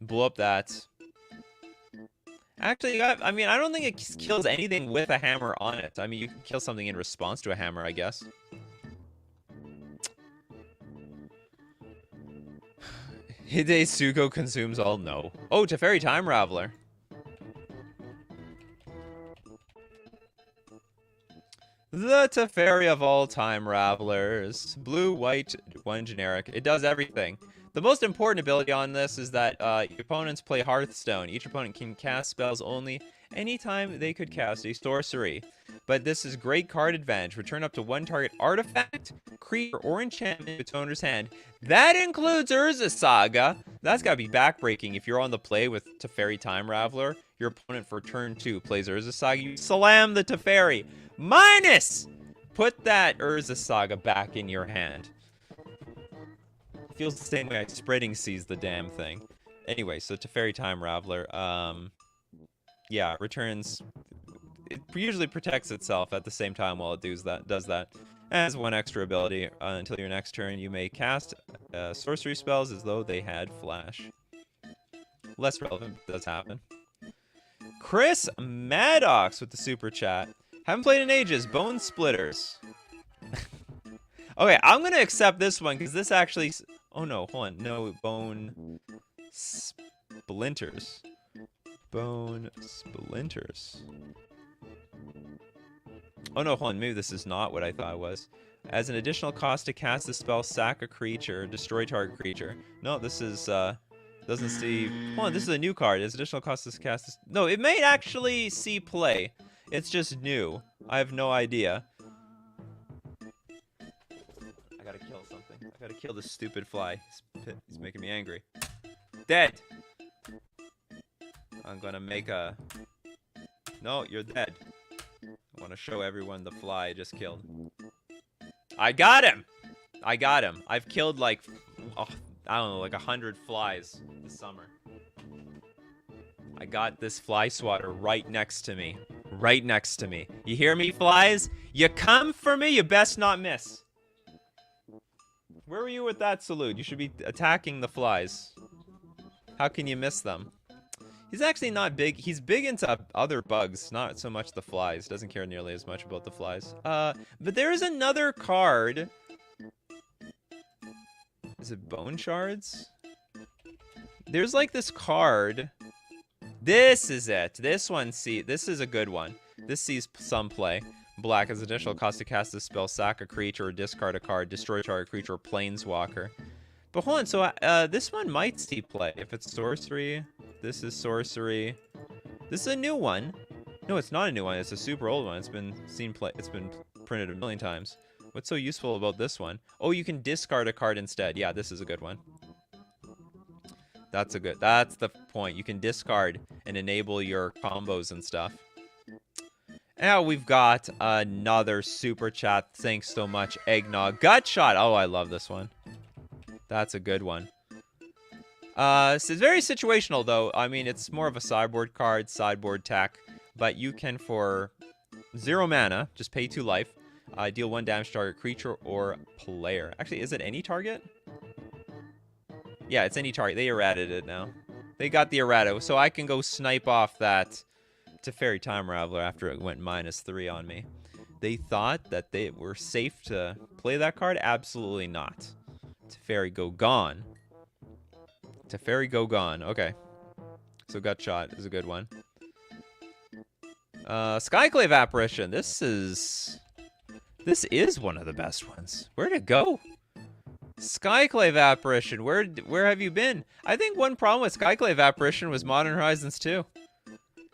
Blow up that. Actually, I mean, I don't think it kills anything with a hammer on it. I mean, you can kill something in response to a hammer, I guess. Hide Sugo consumes all. No. Oh, Teferi Time Raveler. The Teferi of all Time Ravelers. Blue, white, 1 generic. It does everything. The most important ability on this is that your opponents play Hearthstone. Each opponent can cast spells only anytime they could cast a sorcery. But this is great card advantage. Return up to 1 target artifact, creature, or enchantment to its owner's hand. That includes Urza Saga. That's gotta be backbreaking if you're on the play with Teferi Time Raveler. Your opponent for turn 2 plays Urza Saga. You slam the Teferi. Minus! Put that Urza Saga back in your hand. Feels the same way Spreading sees the damn thing. Anyway, so Teferi Time Raveler, yeah, returns. It usually protects itself at the same time while it does that. As 1 extra ability until your next turn, you may cast sorcery spells as though they had flash. Less relevant, but does happen. Chris Maddox with the super chat. Haven't played in ages. Bone Splitters. Okay, I'm gonna accept this one because this actually. Oh no, hold on. No, Bone Splinters. Bone Splinters. Oh no, hold on. Maybe this is not what I thought it was. As an additional cost to cast the spell, sack a creature, destroy target creature. No, this is, doesn't see. Hold on, this is a new card. As additional cost to cast this. No, it may actually see play. It's just new. I have no idea. I gotta kill something. I gotta kill this stupid fly. He's making me angry. Dead! I'm gonna make a... No, you're dead. I want to show everyone the fly I just killed. I got him! I got him. I've killed like, oh, I don't know, like 100 flies this summer. I got this fly swatter right next to me. Right next to me. You hear me, flies? You come for me, you best not miss. Where were you with that salute? You should be attacking the flies. How can you miss them? He's actually not big. He's big into other bugs, not so much the flies. Doesn't care nearly as much about the flies. But there is another card. Is it Bone Shards? There's like this card. This is it. This one, this is a good one. This sees some play. Black as additional cost to cast this spell, sack a creature or discard a card, destroy target creature or planeswalker. But hold on, so this one might see play. If it's sorcery, this is sorcery. This is a new one. No, it's not a new one. It's a super old one. It's been It's been printed a million times. What's so useful about this one? Oh, you can discard a card instead. Yeah, this is a good one. That's the point. You can discard and enable your combos and stuff. Now we've got another super chat. Thanks so much, Eggnog. Gutshot. Oh, I love this one. That's a good one. It's very situational, though. I mean, it's more of a sideboard card, sideboard tech. But you can, for 0 mana, just pay 2 life, deal 1 damage to target creature or player. Actually, is it any target? Yeah, it's any target. They errated it now. They got the errata, so I can go snipe off that Teferi Time Raveler after it went -3 on me. They thought that they were safe to play that card? Absolutely not. Teferi go gone. Teferi go gone. Okay. So Gutshot is a good one. Skyclave Apparition. This is one of the best ones. Where'd it go? Skyclave Apparition. Where have you been? I think one problem with Skyclave Apparition was Modern Horizons 2.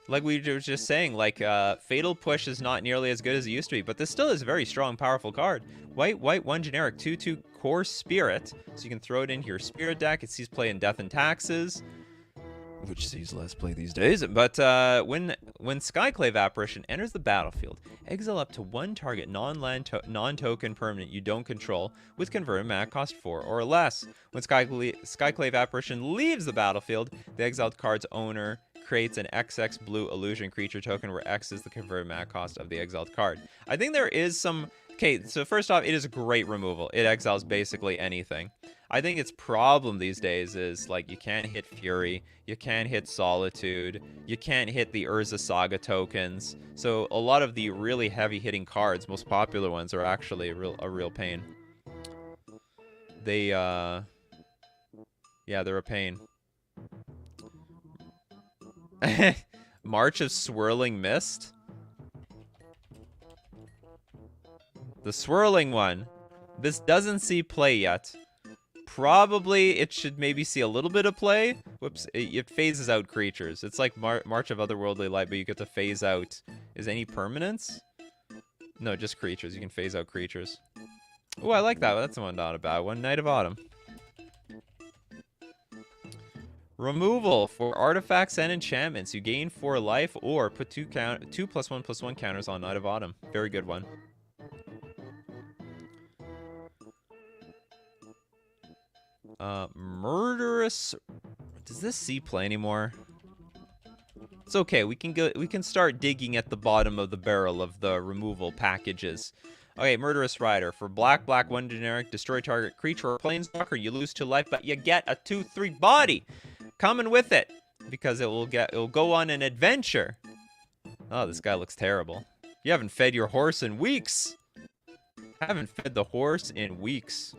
Like we were just saying, like, Fatal Push is not nearly as good as it used to be, but this still is a very strong, powerful card. White, 1 generic, 2/2 core spirit, so you can throw it into your spirit deck. It sees play in Death and Taxes, which sees less play these days. But when Skyclave Apparition enters the battlefield, exile up to 1 target non-land, non-token permanent you don't control with converted mana cost 4 or less. When Skyclave Apparition leaves the battlefield, the exiled card's owner creates an XX blue illusion creature token where X is the converted mana cost of the exiled card. I think there is some... Okay, so first off, it is a great removal. It exiles basically anything. I think its problem these days is, like, you can't hit Fury, you can't hit Solitude, you can't hit the Urza Saga tokens. So a lot of the really heavy-hitting cards, most popular ones, are actually a real pain. They, yeah, they're a pain. March of Swirling Mist? The swirling one. This doesn't see play yet. Probably it should maybe see a little bit of play. Whoops, it phases out creatures. It's like March of Otherworldly Light, but you get to phase out. Is any permanence? No, just creatures. You can phase out creatures. Oh, I like that. That's one not a bad one. Night of Autumn. Removal for artifacts and enchantments. You gain 4 life or put 2/1/1 counters on Night of Autumn. Very good one. Murderous. Does this see play anymore? It's okay. We can start digging at the bottom of the barrel of the removal packages. Okay, Murderous Rider. For black, 1 generic, destroy target creature or planeswalker. You lose 2 life, but you get a 2/3 body coming with it because it'll go on an adventure. Oh, this guy looks terrible. You haven't fed your horse in weeks. Haven't fed the horse in weeks.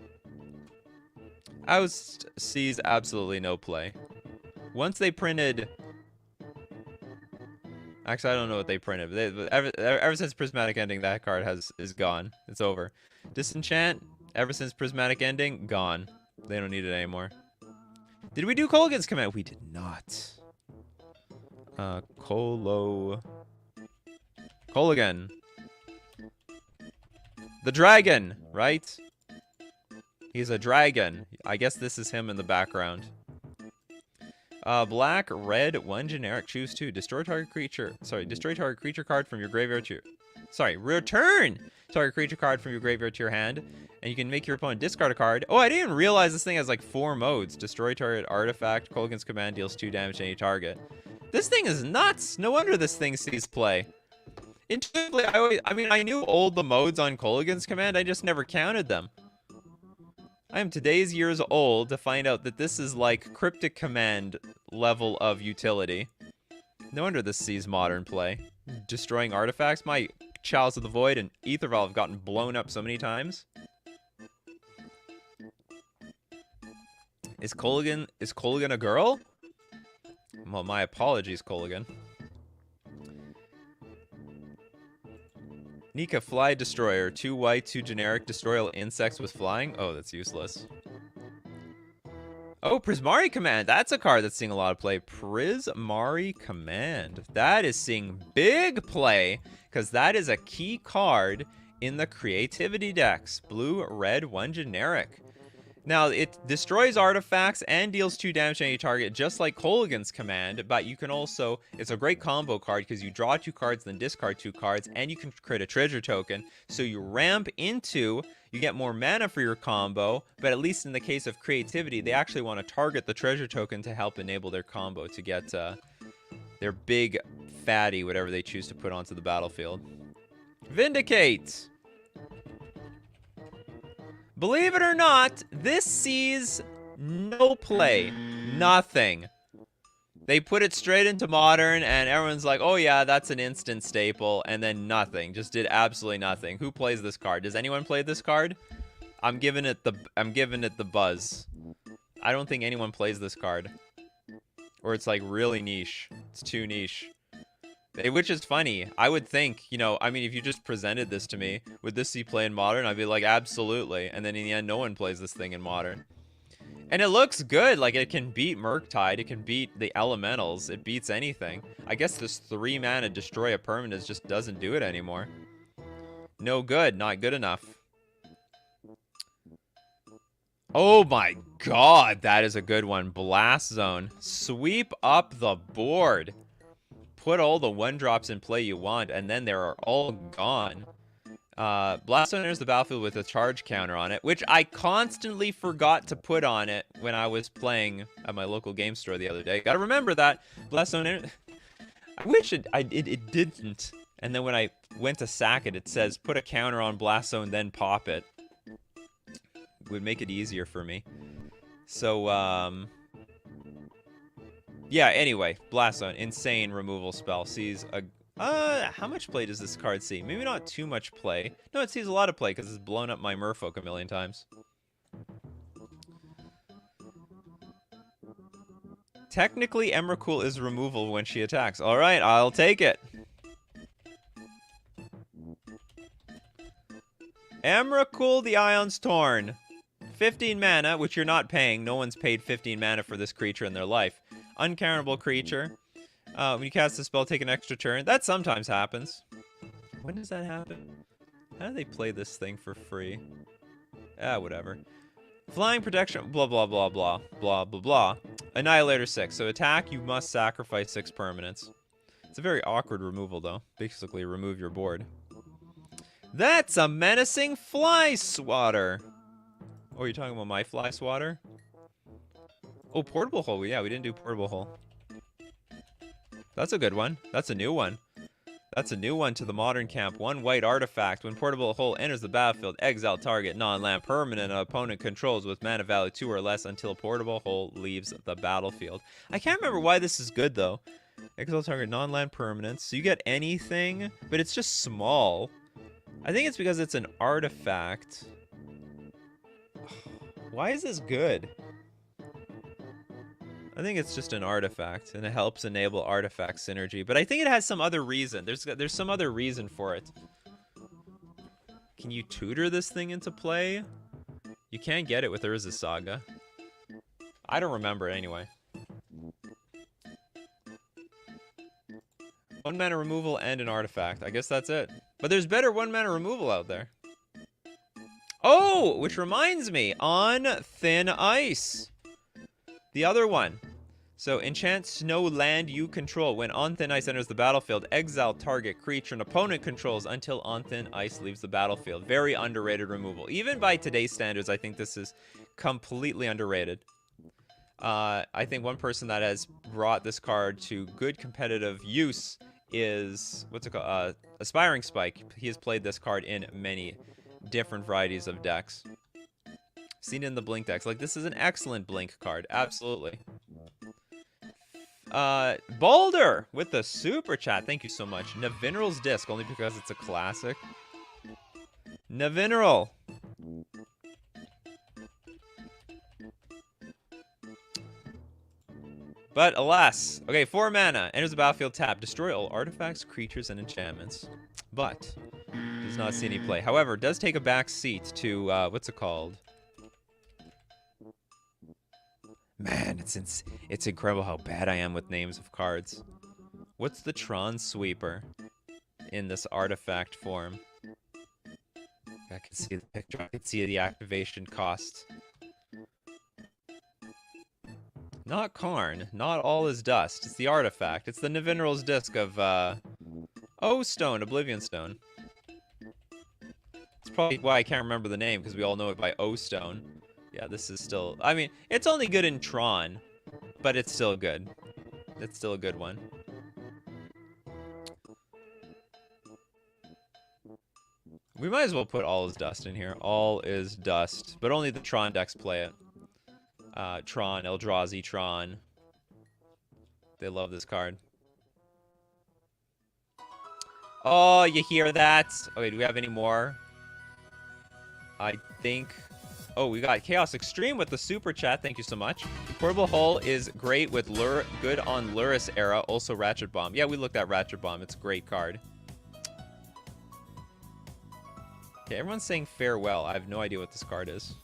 Oust sees absolutely no play. Once they printed... Actually, I don't know what they printed. Ever since Prismatic Ending, that card is gone. It's over. Disenchant, ever since Prismatic Ending, gone. They don't need it anymore. Did we do Kolaghan's Command? We did not. Kolaghan. The dragon, right? He's a dragon. I guess this is him in the background. Black, 1 generic, choose 2. Destroy target creature. Sorry, destroy target creature card from your graveyard to your... Sorry, return target creature card from your graveyard to your hand. And you can make your opponent discard a card. Oh, I didn't even realize this thing has like 4 modes. Destroy target artifact. Kolaghan's Command deals 2 damage to any target. This thing is nuts. No wonder this thing sees play. Intuitively, I knew all the modes on Kolaghan's Command. I just never counted them. I am today's years old to find out that this is like Cryptic Command level of utility. No wonder this sees modern play. Destroying artifacts. My Chalice of the Void and Ether Valve have gotten blown up so many times. Is Colligan a girl? Well, my apologies, Colligan. Nika, Fly Destroyer. 2 white, 2 generic. Destroy all insects with flying. Oh, that's useless. Oh, Prismari Command. That's a card that's seeing a lot of play. Prismari Command. That is seeing big play, because that is a key card in the creativity decks. Blue, red, 1 generic. Now, it destroys artifacts and deals 2 damage to any target, just like Colligan's Command, but you can also, it's a great combo card because you draw 2 cards, then discard 2 cards, and you can create a treasure token. So you ramp into, you get more mana for your combo, but at least in the case of creativity, they actually want to target the treasure token to help enable their combo to get their big fatty, whatever they choose to put onto the battlefield. Vindicate! Believe it or not, this sees no play. Nothing. They put it straight into Modern, and everyone's like, oh yeah, that's an instant staple, and then nothing. Just did absolutely nothing. Who plays this card? Does anyone play this card? I'm giving it the buzz. I don't think anyone plays this card. Or it's like really niche. It's too niche. Which is funny. I would think, you know, I mean, if you just presented this to me, would this see play in Modern? I'd be like, absolutely. And then in the end, no one plays this thing in Modern. And it looks good. Like, it can beat Murktide. It can beat the Elementals. It beats anything. I guess this 3 mana destroy a permanent just doesn't do it anymore. No good. Not good enough. Oh my god, that is a good one. Blast Zone. Sweep up the board. Put all the 1-drops in play you want, and then they're all gone. Blast Zone enters the battlefield with a charge counter on it, which I constantly forgot to put on it when I was playing at my local game store the other day. Gotta remember that. Blast Zone I wish it didn't. And then when I went to sack it, it says put a counter on Blast Zone, then pop it. It would make it easier for me. So, yeah, anyway, Blast Zone, insane removal spell. Sees a... how much play does this card see? Maybe not too much play. No, it sees a lot of play because it's blown up my Merfolk a million times. Technically, Emrakul is removal when she attacks. Alright, I'll take it. Emrakul the Ion's Torn. 15 mana, which you're not paying. No one's paid 15 mana for this creature in their life. Uncounterable creature. When you cast a spell, take an extra turn. That sometimes happens. When does that happen? How do they play this thing for free? Whatever. Flying protection, blah, blah, blah, blah, blah, blah, blah. Annihilator 6. So attack, you must sacrifice 6 permanents. It's a very awkward removal, though. Basically, remove your board. That's a menacing Fly Swatter. Oh, you're talking about my Fly Swatter? Oh, Portable Hole. Yeah, we didn't do Portable Hole. That's a good one. That's a new one. That's a new one to the Modern camp. 1 white artifact. When Portable Hole enters the battlefield, exile target non-land permanent an opponent controls with mana value 2 or less until Portable Hole leaves the battlefield. I can't remember why this is good, though. Exile target non-land permanents. So you get anything, but it's just small. I think it's because it's an artifact. Why is this good? I think it's just an artifact, and it helps enable artifact synergy. But I think it has some other reason. There's some other reason for it. Can you tutor this thing into play? You can't get it with Urza Saga. I don't remember it anyway. 1 mana removal and an artifact. I guess that's it. But there's better 1 mana removal out there. Oh, which reminds me, on Thin Ice. The other one. So, enchant snow land you control. When On Thin Ice enters the battlefield, exile target creature an opponent controls until On Thin Ice leaves the battlefield. Very underrated removal. Even by today's standards, I think this is completely underrated. I think one person that has brought this card to good competitive use is, what's it called? Aspiring Spike. He has played this card in many different varieties of decks. Seen it in the Blink decks. Like, this is an excellent Blink card. Absolutely. Boulder with the super chat. Thank you so much. Navineral's Disc, only because it's a classic. Navineral. But alas. Okay, 4 mana. Enters the battlefield tap. Destroy all artifacts, creatures, and enchantments. But does not see any play. However, does take a back seat to, what's it called? Man, it's incredible how bad I am with names of cards. What's the Tron Sweeper in this artifact form? I can see the picture. I can see the activation cost. Not Karn. Not all is dust. It's the artifact. It's the Navineral's Disc of, O Stone, Oblivion Stone. It's probably why I can't remember the name, because we all know it by O Stone. Yeah, this is still... I mean, it's only good in Tron, but it's still good. It's still a good one. We might as well put All is Dust in here. All is Dust. But only the Tron decks play it. Tron, Eldrazi, Tron. They love this card. Oh, you hear that? Okay, do we have any more? I think... Oh, we got Chaos Extreme with the super chat. Thank you so much. Portable Hull is great with good on Luris era. Also Ratchet Bomb. Yeah, we looked at Ratchet Bomb. It's a great card. Okay, everyone's saying farewell. I have no idea what this card is.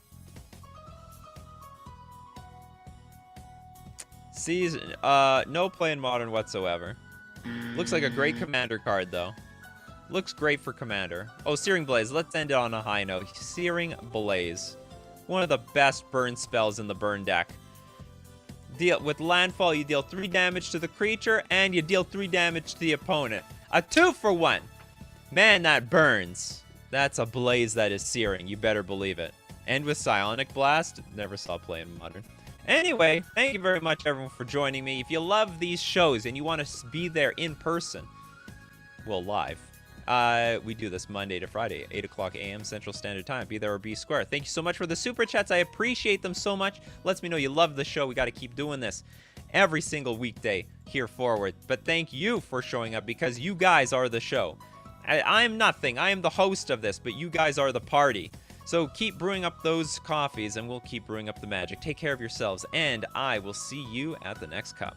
Sees no play in Modern whatsoever. Looks like a great Commander card, though. Looks great for Commander. Oh, Searing Blaze. Let's end it on a high note. Searing Blaze. One of the best burn spells in the burn deck. With landfall, you deal 3 damage to the creature, and you deal 3 damage to the opponent. A 2-for-1. Man, that burns. That's a blaze that is searing. You better believe it. And with Psionic Blast, never saw play in Modern. Anyway, thank you very much, everyone, for joining me. If you love these shows and you want to be there in person, well, live, we do this Monday to Friday, 8 o'clock a.m. Central Standard Time. Be there or be square. Thank you so much for the super chats. I appreciate them so much. Lets me know you love the show. We got to keep doing this every single weekday here forward. But thank you for showing up, because you guys are the show. I am nothing. I am the host of this, but you guys are the party. So keep brewing up those coffees, and we'll keep brewing up the magic. Take care of yourselves, and I will see you at the next cup.